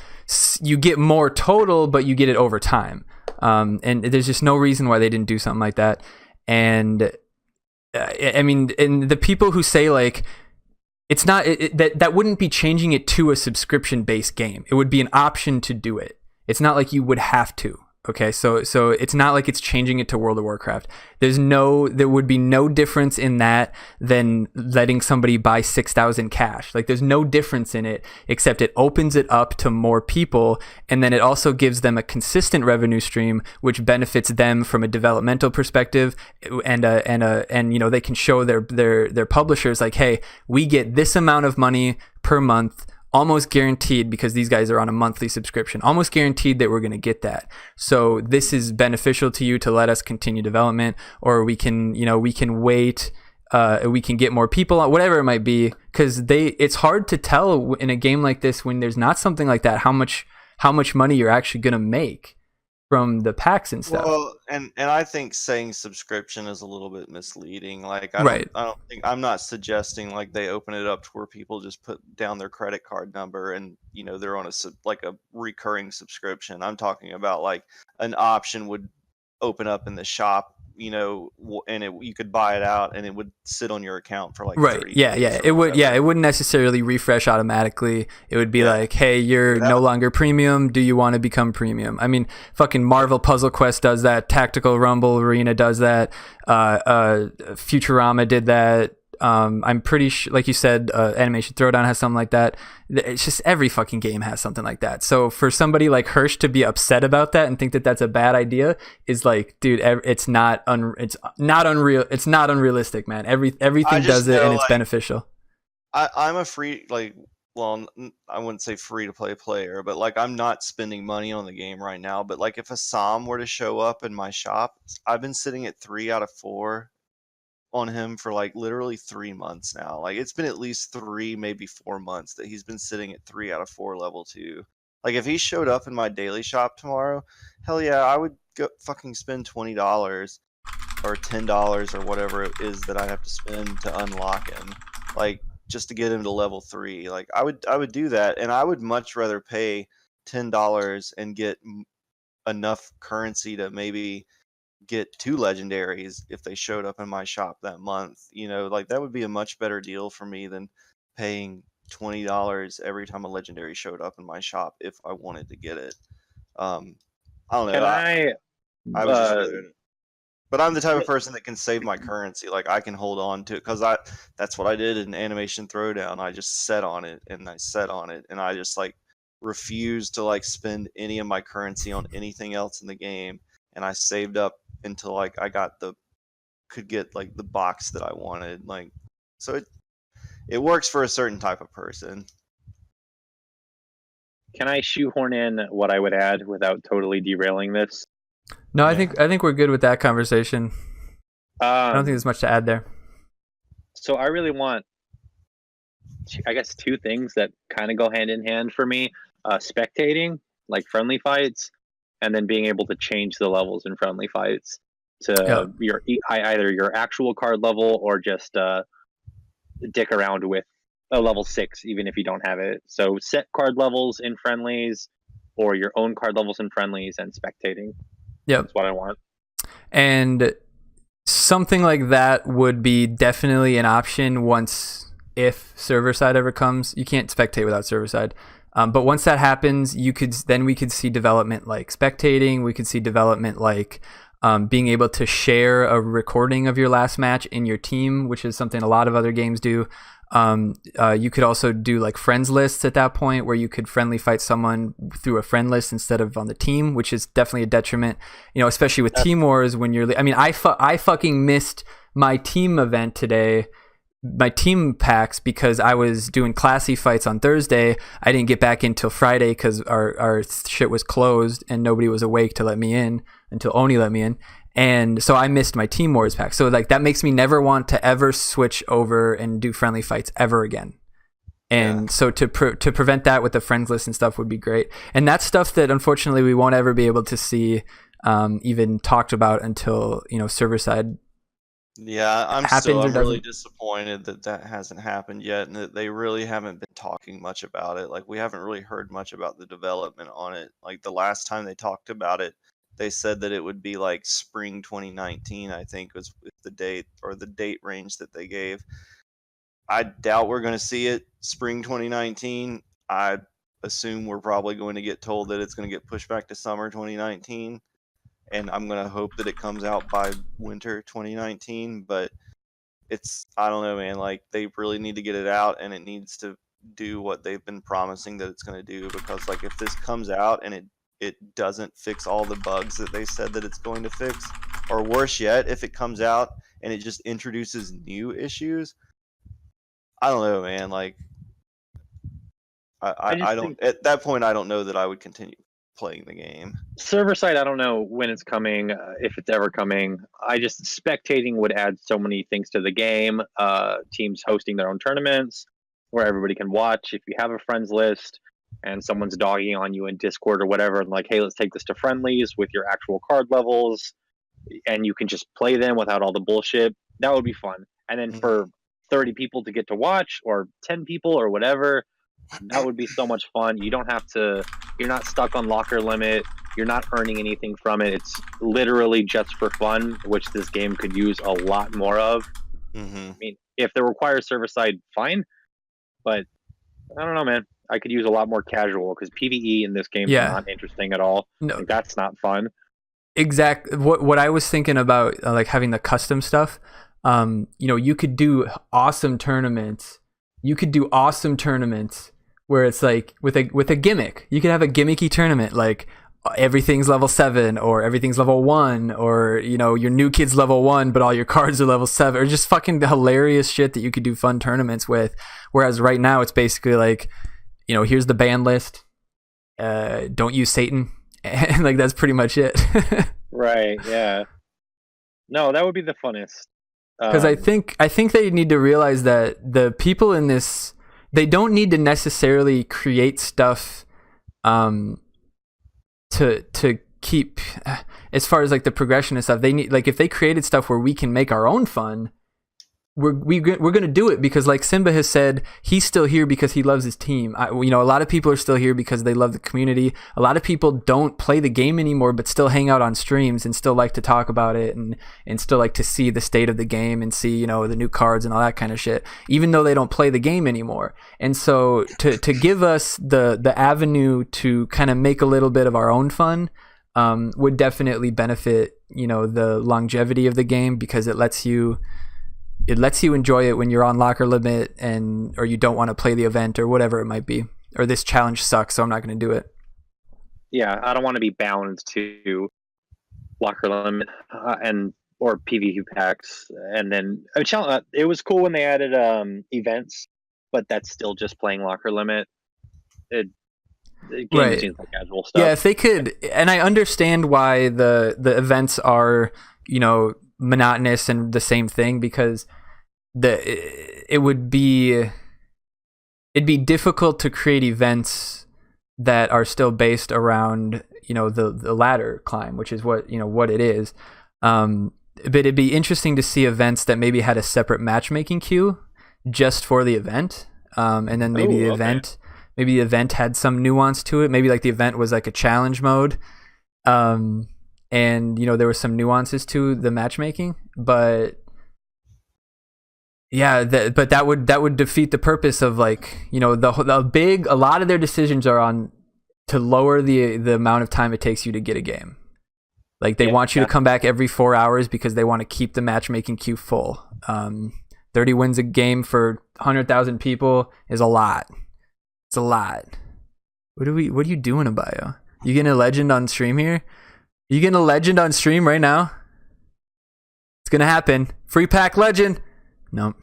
you get more total but you get it over time. And there's just no reason why they didn't do something like that. And I mean, and the people who say like it's not that wouldn't be changing it to a subscription based game. It would be an option to do it. It's not like you would have to. Okay, so it's not like it's changing it to World of Warcraft. There would be no difference in that than letting somebody buy 6,000 cash. Like there's no difference in it, except it opens it up to more people, and then it also gives them a consistent revenue stream, which benefits them from a developmental perspective, and you know, they can show their publishers like, hey, we get this amount of money per month. Almost guaranteed, because these guys are on a monthly subscription, almost guaranteed that we're going to get that. So this is beneficial to you to let us continue development, or we can wait, we can get more people on, whatever it might be, because it's hard to tell in a game like this when there's not something like that how much money you're actually going to make from the packs and stuff. Well, and I think saying subscription is a little bit misleading. Like, I'm not suggesting like they open it up to where people just put down their credit card number and, you know, they're on a recurring subscription. I'm talking about like an option would open up in the shop, you know, and you could buy it out and it would sit on your account for like 30 days it would. Yeah, it wouldn't necessarily refresh automatically. It would be like, hey, you're no longer premium. Do you want to become premium? I mean, fucking Marvel Puzzle Quest does that. Tactical Rumble Arena does that. Futurama did that. I'm pretty sure, like you said, Animation Throwdown has something like that. It's just every fucking game has something like that. So for somebody like Hirsch to be upset about that and think that that's a bad idea is like, dude, it's not unreal. It's not unrealistic, man. Everything does it, and it's beneficial. I'm a free, like, well, I wouldn't say free to play player, but like I'm not spending money on the game right now. But like if a SOM were to show up in my shop, I've been sitting at 3 out of 4 on him for like literally 3 months now. Like it's been at least 3, maybe 4 months that he's been sitting at 3 out of 4 level 2. Like if he showed up in my daily shop tomorrow, hell yeah, I would go fucking spend $20 or $10 or whatever it is that I have to spend to unlock him, like just to get him to level 3. Like I would do that, and I would much rather pay $10 and get enough currency to maybe get 2 legendaries if they showed up in my shop that month. You know, like that would be a much better deal for me than paying $20 every time a legendary showed up in my shop if I wanted to get it. I don't know. I was just but I'm the type of person that can save my currency. Like I can hold on to it because that's what I did in Animation Throwdown. I just set on it and I set on it, and I just like refused to like spend any of my currency on anything else in the game. And I saved up until like I could get like the box that I wanted. Like, so it works for a certain type of person. Can I shoehorn in what I would add without totally derailing this? No, I think we're good with that conversation. I don't think there's much to add there. So I really want, I guess, 2 things that kind of go hand in hand for me: spectating, like friendly fights, and then being able to change the levels in friendly fights to either your actual card level or just dick around with a level 6, even if you don't have it. So set card levels in friendlies, or your own card levels in friendlies, and spectating. Yeah, that's what I want. And something like that would be definitely an option if server side ever comes. You can't spectate without server side. But once that happens, we could see development like spectating. We could see development like being able to share a recording of your last match in your team, which is something a lot of other games do. You could also do like friends lists at that point, where you could friendly fight someone through a friend list instead of on the team, which is definitely a detriment. Especially with team wars when you're. I mean, I fucking missed my team event today, my team packs, because I was doing classy fights on Thursday. I didn't get back in till Friday because our shit was closed and nobody was awake to let me in until Oni let me in. And so I missed my Team Wars pack. So like that makes me never want to ever switch over and do friendly fights ever again. And so to prevent that with the friends list and stuff would be great. And that's stuff that unfortunately we won't ever be able to see even talked about until, server side. Yeah, I'm really disappointed that hasn't happened yet, and that they really haven't been talking much about it. Like, we haven't really heard much about the development on it. Like, the last time they talked about it, they said that it would be like spring 2019, I think was the date, or the date range that they gave. I doubt we're going to see it spring 2019. I assume we're probably going to get told that it's going to get pushed back to summer 2019. And I'm going to hope that it comes out by winter 2019, but I don't know, man, like they really need to get it out, and it needs to do what they've been promising that it's going to do, because like if this comes out and it doesn't fix all the bugs that they said that it's going to fix, or worse yet, if it comes out and it just introduces new issues, I don't know, man, like I don't, at that point, I don't know that I would continue playing the game. Server side, I don't know when it's coming, if it's ever coming. I just spectating would add so many things to the game. Teams hosting their own tournaments where everybody can watch. If you have a friends list and someone's dogging on you in Discord or whatever, and like, hey, let's take this to friendlies with your actual card levels, and you can just play them without all the bullshit, that would be fun. And then for 30 people to get to watch, or 10 people or whatever, that would be so much fun. You don't have to, you're not stuck on locker limit. You're not earning anything from it. It's literally just for fun, which this game could use a lot more of. I mean, if they require server side, fine. But I don't know, man. I could use a lot more casual, because PvE in this game is not interesting at all. No. Like, that's not fun. Exactly. What I was thinking about, like having the custom stuff, you could do awesome tournaments. Where it's like with a gimmick. You could have a gimmicky tournament, like everything's level 7 or everything's level 1, or your new kid's level 1 but all your cards are level 7, or just fucking hilarious shit that you could do fun tournaments with. Whereas right now it's basically like, here's the ban list, don't use Satan, and like that's pretty much it. Right, yeah. No, that would be the funnest. Because I think they need to realize that the people in this, they don't need to necessarily create stuff to keep, as far as like the progression and stuff. They need, like, if they created stuff where we can make our own fun, we're going to do it, because like Simba has said, he's still here because he loves his team. A lot of people are still here because they love the community. A lot of people don't play the game anymore but still hang out on streams and still like to talk about it and still like to see the state of the game and see the new cards and all that kind of shit, even though they don't play the game anymore. And so to give us the avenue to kind of make a little bit of our own fun would definitely benefit the longevity of the game, because it lets you enjoy it when you're on locker limit or you don't want to play the event or whatever it might be, or this challenge sucks, so I'm not going to do it. Yeah, I don't want to be bound to locker limit or PvP packs. And then it was cool when they added events, but that's still just playing locker limit. Game seems like casual stuff. Yeah, if they could, and I understand why the events are monotonous and the same thing, because it'd be difficult to create events that are still based around the ladder climb, which is what it is. But it'd be interesting to see events that maybe had a separate matchmaking queue just for the event, and then maybe the event had some nuance to it. Maybe like the event was like a challenge mode, and there were some nuances to the matchmaking, but yeah, that would defeat the purpose of like a lot of their decisions are on to lower the amount of time it takes you to get a game. Like they want you to come back every 4 hours because they want to keep the matchmaking queue full. 30 wins a game for 100,000 people is a lot. It's a lot. What are you doing, Abio? You getting a legend on stream here? You getting a legend on stream right now? It's gonna happen. Free pack legend. Nope.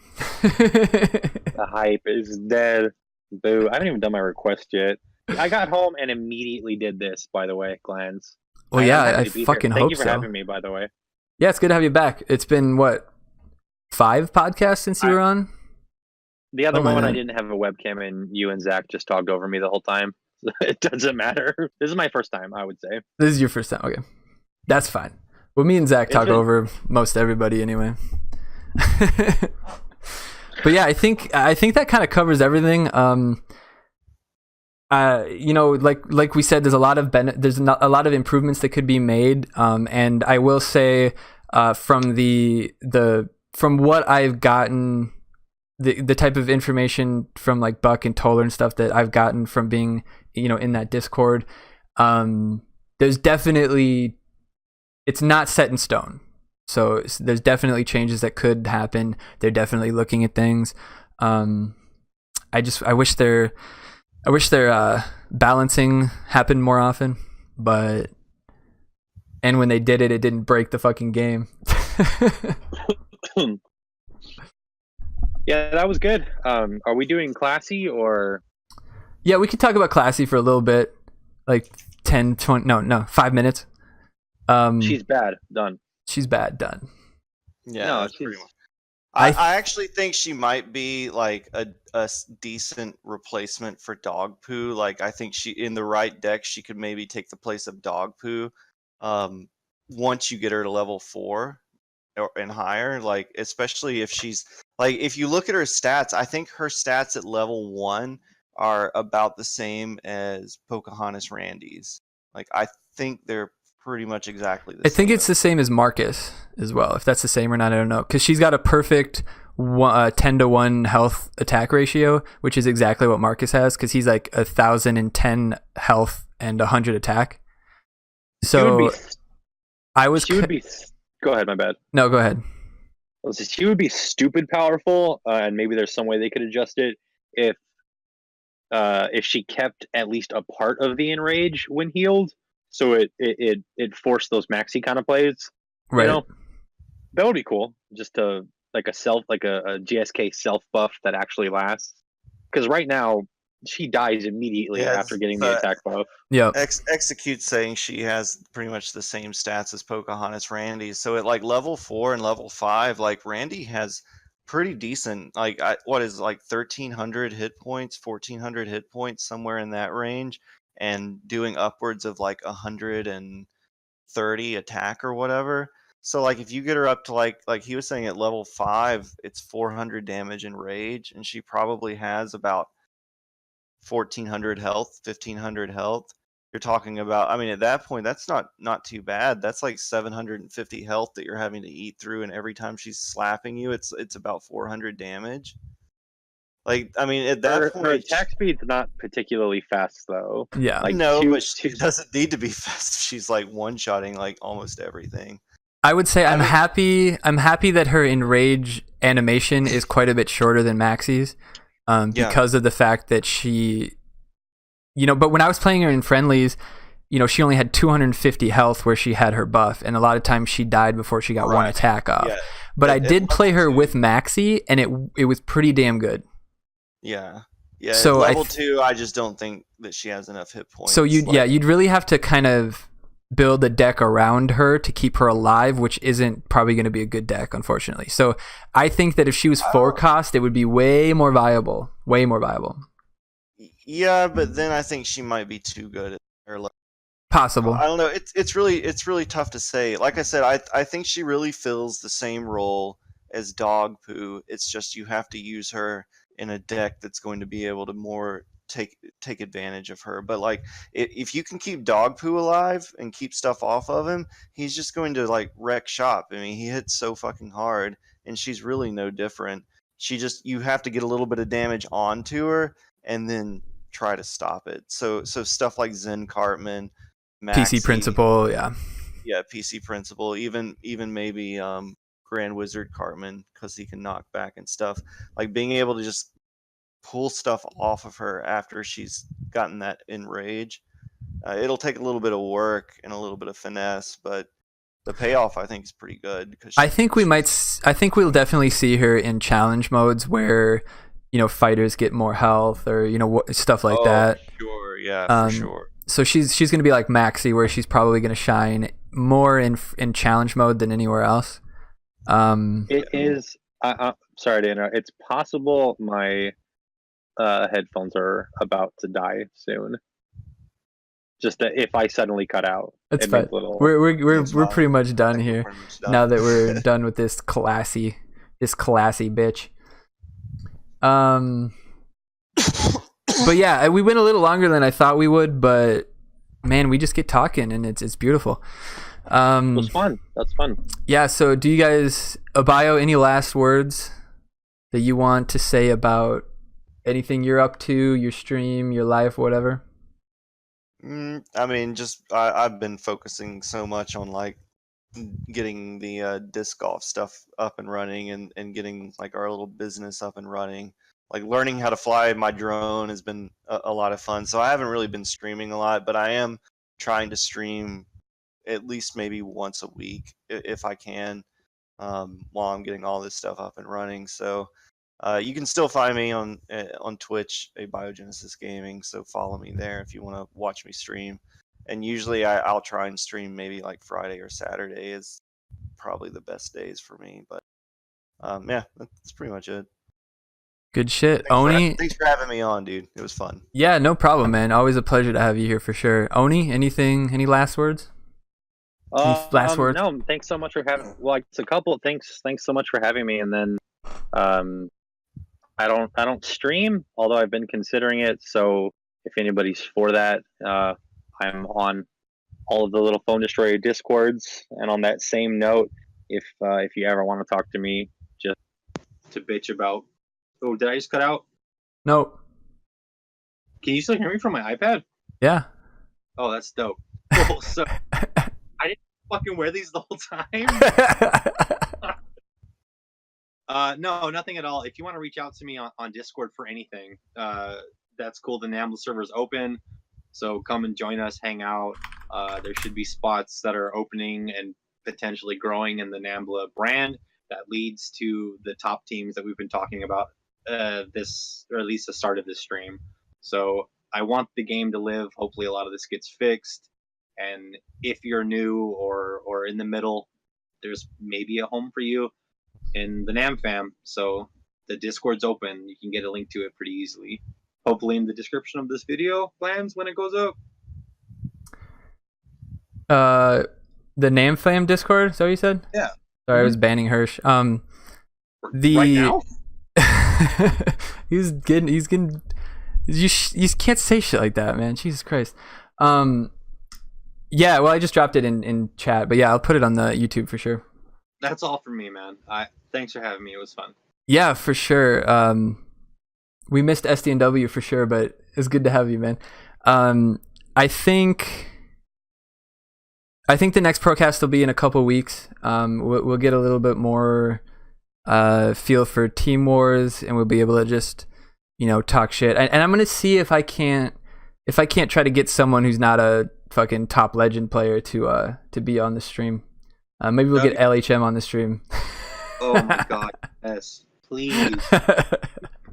The hype is dead. Boo. I haven't even done my request yet. I got home and immediately did this, by the way, Glans. Well, yeah, I fucking hope so. Thank you for having me, by the way. Yeah, it's good to have you back. It's been, what, 5 podcasts since you were on? The other one, I didn't have a webcam, and you and Zach just talked over me the whole time. It doesn't matter. This is my first time, I would say. This is your first time? Okay. That's fine. Well, me and Zach talk over most everybody anyway. But yeah, I think that kind of covers everything. Like we said, there's a lot of there's not a lot of improvements that could be made. And I will say, from from what I've gotten, the type of information from like Buck and Toller and stuff that I've gotten from being, in that Discord, there's definitely, it's not set in stone. So there's definitely changes that could happen. They're definitely looking at things. I wish their balancing happened more often, and when they did it didn't break the fucking game. Yeah, that was good. Are we doing classy or? Yeah, we could talk about classy for a little bit, like 10, 20, no, 5 minutes. She's bad. Done. She's bad. Done. Yeah, no, pretty much. I actually think she might be like a decent replacement for Dog Poo. Like, I think she, in the right deck, she could maybe take the place of Dog Poo. Once you get her to level 4 and higher, like, especially if she's like, if you look at her stats, I think her stats at level 1 are about the same as Pocahontas Randy's. Like, I think they're pretty much exactly the same. I think it's the same as Marcus as well. If that's the same or not, I don't know. Because she's got a perfect 10-to-1 health attack ratio, which is exactly what Marcus has, because he's like 1,010 health and 100 attack. So Go ahead, my bad. No, go ahead. She would be stupid powerful, and maybe there's some way they could adjust it if she kept at least a part of the enrage when healed. So it forced those maxi kind of plays, right? That would be cool. Just to a GSK self buff that actually lasts. Because right now she dies immediately after getting the attack buff. Yeah. Execute saying she has pretty much the same stats as Pocahontas Randy. So at like level 4 and level 5, like Randy has pretty decent, like 1,300 hit points, 1,400 hit points, somewhere in that range. And doing upwards of like 130 attack or whatever. So like if you get her up to like he was saying at level 5, it's 400 damage and rage, and she probably has about 1,400 health, 1,500 health. You're talking about, I mean, at that point, that's not too bad. That's like 750 health that you're having to eat through, and every time she's slapping you, it's about 400 damage. Like, I mean, at that point, her attack speed's not particularly fast, though. Yeah, but she doesn't need to be fast. She's like one-shotting like almost everything. I would say I'm happy that her enrage animation is quite a bit shorter than Maxi's, because of the fact that she, But when I was playing her in friendlies, she only had 250 health where she had her buff, and a lot of times she died before she got one attack off. Yeah. But I did play her with Maxi, and it was pretty damn good. Yeah. So level 2, I just don't think that she has enough hit points. So you'd really have to kind of build a deck around her to keep her alive, which isn't probably going to be a good deck, unfortunately. So I think that if she was 4 cost, it would be way more viable. Way more viable. Yeah, but then I think she might be too good at her level. Possible. I don't know. It's really tough to say. Like I said, I think she really fills the same role as Dog Poo. It's just you have to use her in a deck that's going to be able to more take advantage of her. But like if you can keep Dog Poo alive and keep stuff off of him, he's just going to like wreck shop. I mean, he hits so fucking hard, and she's really no different. You have to get a little bit of damage onto her and then try to stop it. So stuff like Zen Cartman, Maxi, PC Principle, yeah, PC Principle, even maybe Grand Wizard Cartman because he can knock back and stuff. Like being able to just pull stuff off of her after she's gotten that enrage. It'll take a little bit of work and a little bit of finesse, but the payoff I think is pretty good. Because I think we'll definitely see her in challenge modes where, you know, fighters get more health or, you know, stuff like that. Sure, yeah, for sure. So she's going to be like Maxi, where she's probably going to shine more in challenge mode than anywhere else. It is. I'm sorry to interrupt. It's possible my headphones are about to die soon. Just that if I suddenly cut out, it's fine. We're pretty much done here. Now that we're done with this classy bitch. But yeah, we went a little longer than I thought we would, but man, we just get talking and it's beautiful. It was fun. That's fun. Yeah. So, do you guys, Abio, any last words that you want to say about anything you're up to, your stream, your life, whatever? I mean, just I've been focusing so much on like getting the disc golf stuff up and running and getting like our little business up and running. Like learning how to fly my drone has been a lot of fun. So I haven't really been streaming a lot, but I am trying to stream at least maybe once a week if I can, while I'm getting all this stuff up and running. So you can still find me on Twitch, AbiogenesisGaming. So follow me there if you want to watch me stream. And usually I'll try and stream maybe like Friday or Saturday is probably the best days for me. But yeah, that's pretty much it. Good shit. Oni, thanks for having me on, dude. It was fun. Yeah, no problem, man. Always a pleasure to have you here for sure. Oni, any last words? Last words? No, thanks so much for having. Well, it's a couple. Thanks so much for having me. And then, I don't stream, although I've been considering it. So if anybody's for that, I'm on all of the little Phone Destroyer Discords. And on that same note, if you ever want to talk to me, just to bitch about. Oh, did I just cut out? No. Can you still hear me from my iPad? Yeah. Oh, that's dope. Cool. So I didn't fucking wear these the whole time. No, nothing at all. If you want to reach out to me on Discord for anything, that's cool. The NAMBLA server is open, so come and join us, hang out. There should be spots that are opening and potentially growing in the NAMBLA brand that leads to the top teams that we've been talking about this, or at least the start of this stream. So I want the game to live. Hopefully a lot of this gets fixed. And if you're new or in the middle, there's maybe a home for you in the NAM fam. So the Discord's open. You can get a link to it pretty easily. Hopefully in the description of this video, plans when it goes up. The NAM fam Discord, is that what you said? Yeah. Sorry, I was banning Hirsch. Right now? he's getting you can't say shit like that, man. Jesus Christ. Yeah, well, I just dropped it in chat, but yeah, I'll put it on the YouTube for sure. That's all for me, man. Thanks for having me. It was fun. Yeah, for sure. We missed SDNW for sure, but it's good to have you, man. I think the next Procast will be in a couple weeks. We'll get a little bit more feel for Team Wars, and we'll be able to just, you know, talk shit. And I'm gonna see if I can't try to get someone who's not a fucking top legend player to be on the stream. Maybe we'll get LHM on the stream. Oh my god, yes, please.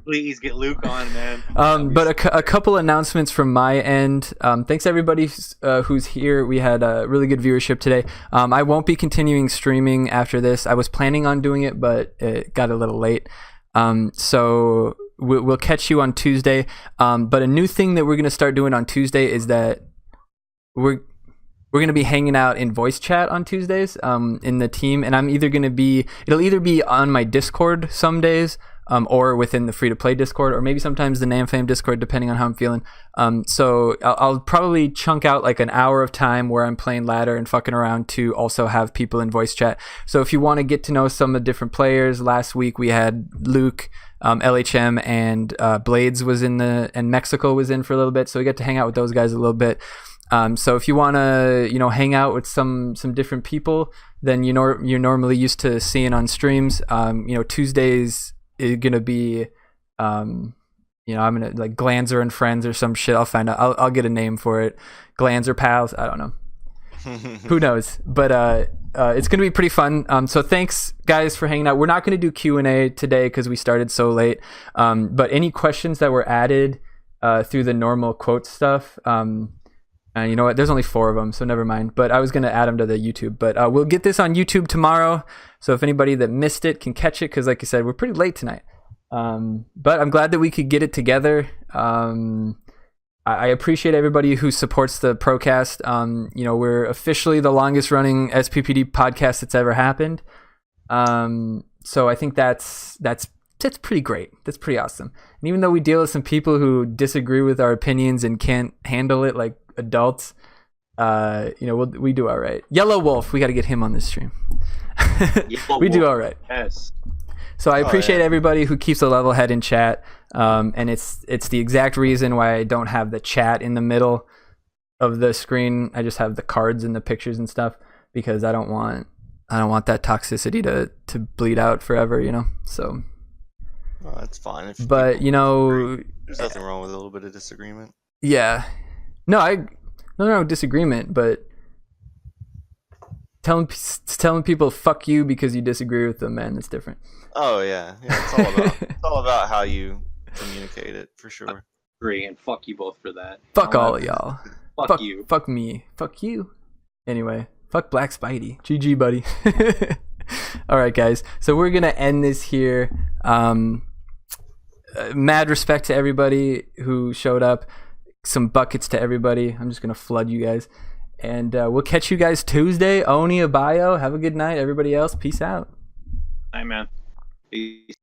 Please get Luke on, man. But a couple announcements from my end. Thanks everybody who's here. We had a really good viewership today. I won't be continuing streaming after this. I was planning on doing it, but it got a little late. So we'll catch you on Tuesday. But a new thing that we're gonna start doing on Tuesday is that we're gonna be hanging out in voice chat on Tuesdays in the team, and it'll either be on my Discord some days. Or within the free-to-play Discord, or maybe sometimes the NamFam Discord, depending on how I'm feeling. So I'll probably chunk out like an hour of time where I'm playing ladder and fucking around to also have people in voice chat. So if you want to get to know some of the different players, last week we had Luke, LHM, and Blades was and Mexico was in for a little bit, so we got to hang out with those guys a little bit. So if you want to, hang out with some different people than you're normally used to seeing on streams, Tuesdays is gonna be, I'm gonna like Glanzer and friends or some shit. I'll find out. I'll get a name for it. Glanzer pals. I don't know. Who knows? But it's gonna be pretty fun. So thanks guys for hanging out. We're not gonna do Q&A today because we started so late. But any questions that were added through the normal quote stuff. And you know what? There's only 4 of them, so never mind. But I was going to add them to the YouTube. But we'll get this on YouTube tomorrow. So if anybody that missed it can catch it, because like I said, we're pretty late tonight. But I'm glad that we could get it together. I appreciate everybody who supports the Procast. We're officially the longest running SPPD podcast that's ever happened. So I think that's pretty great. That's pretty awesome. And even though we deal with some people who disagree with our opinions and can't handle it like adults, we do all right. Yellow Wolf, we got to get him on this stream. We do all right. Yes. So I appreciate everybody who keeps a level head in chat. And it's the exact reason why I don't have the chat in the middle of the screen. I just have the cards and the pictures and stuff because I don't want that toxicity to bleed out forever, So that's fine. But there's nothing wrong with a little bit of disagreement. Yeah. No disagreement, but telling people fuck you because you disagree with them, man, that's different. Oh yeah, it's all about how you communicate it, for sure. Agree, and fuck you both for that. Fuck all of y'all. Fuck you. Fuck me. Fuck you. Anyway, fuck Black Spidey. GG, buddy. All right, guys. So we're gonna end this here. Mad respect to everybody who showed up. Some buckets to everybody. I'm just gonna flood you guys, and we'll catch you guys Tuesday. Oni, Abio, have a good night. Everybody else, peace out. Hi, man. Peace.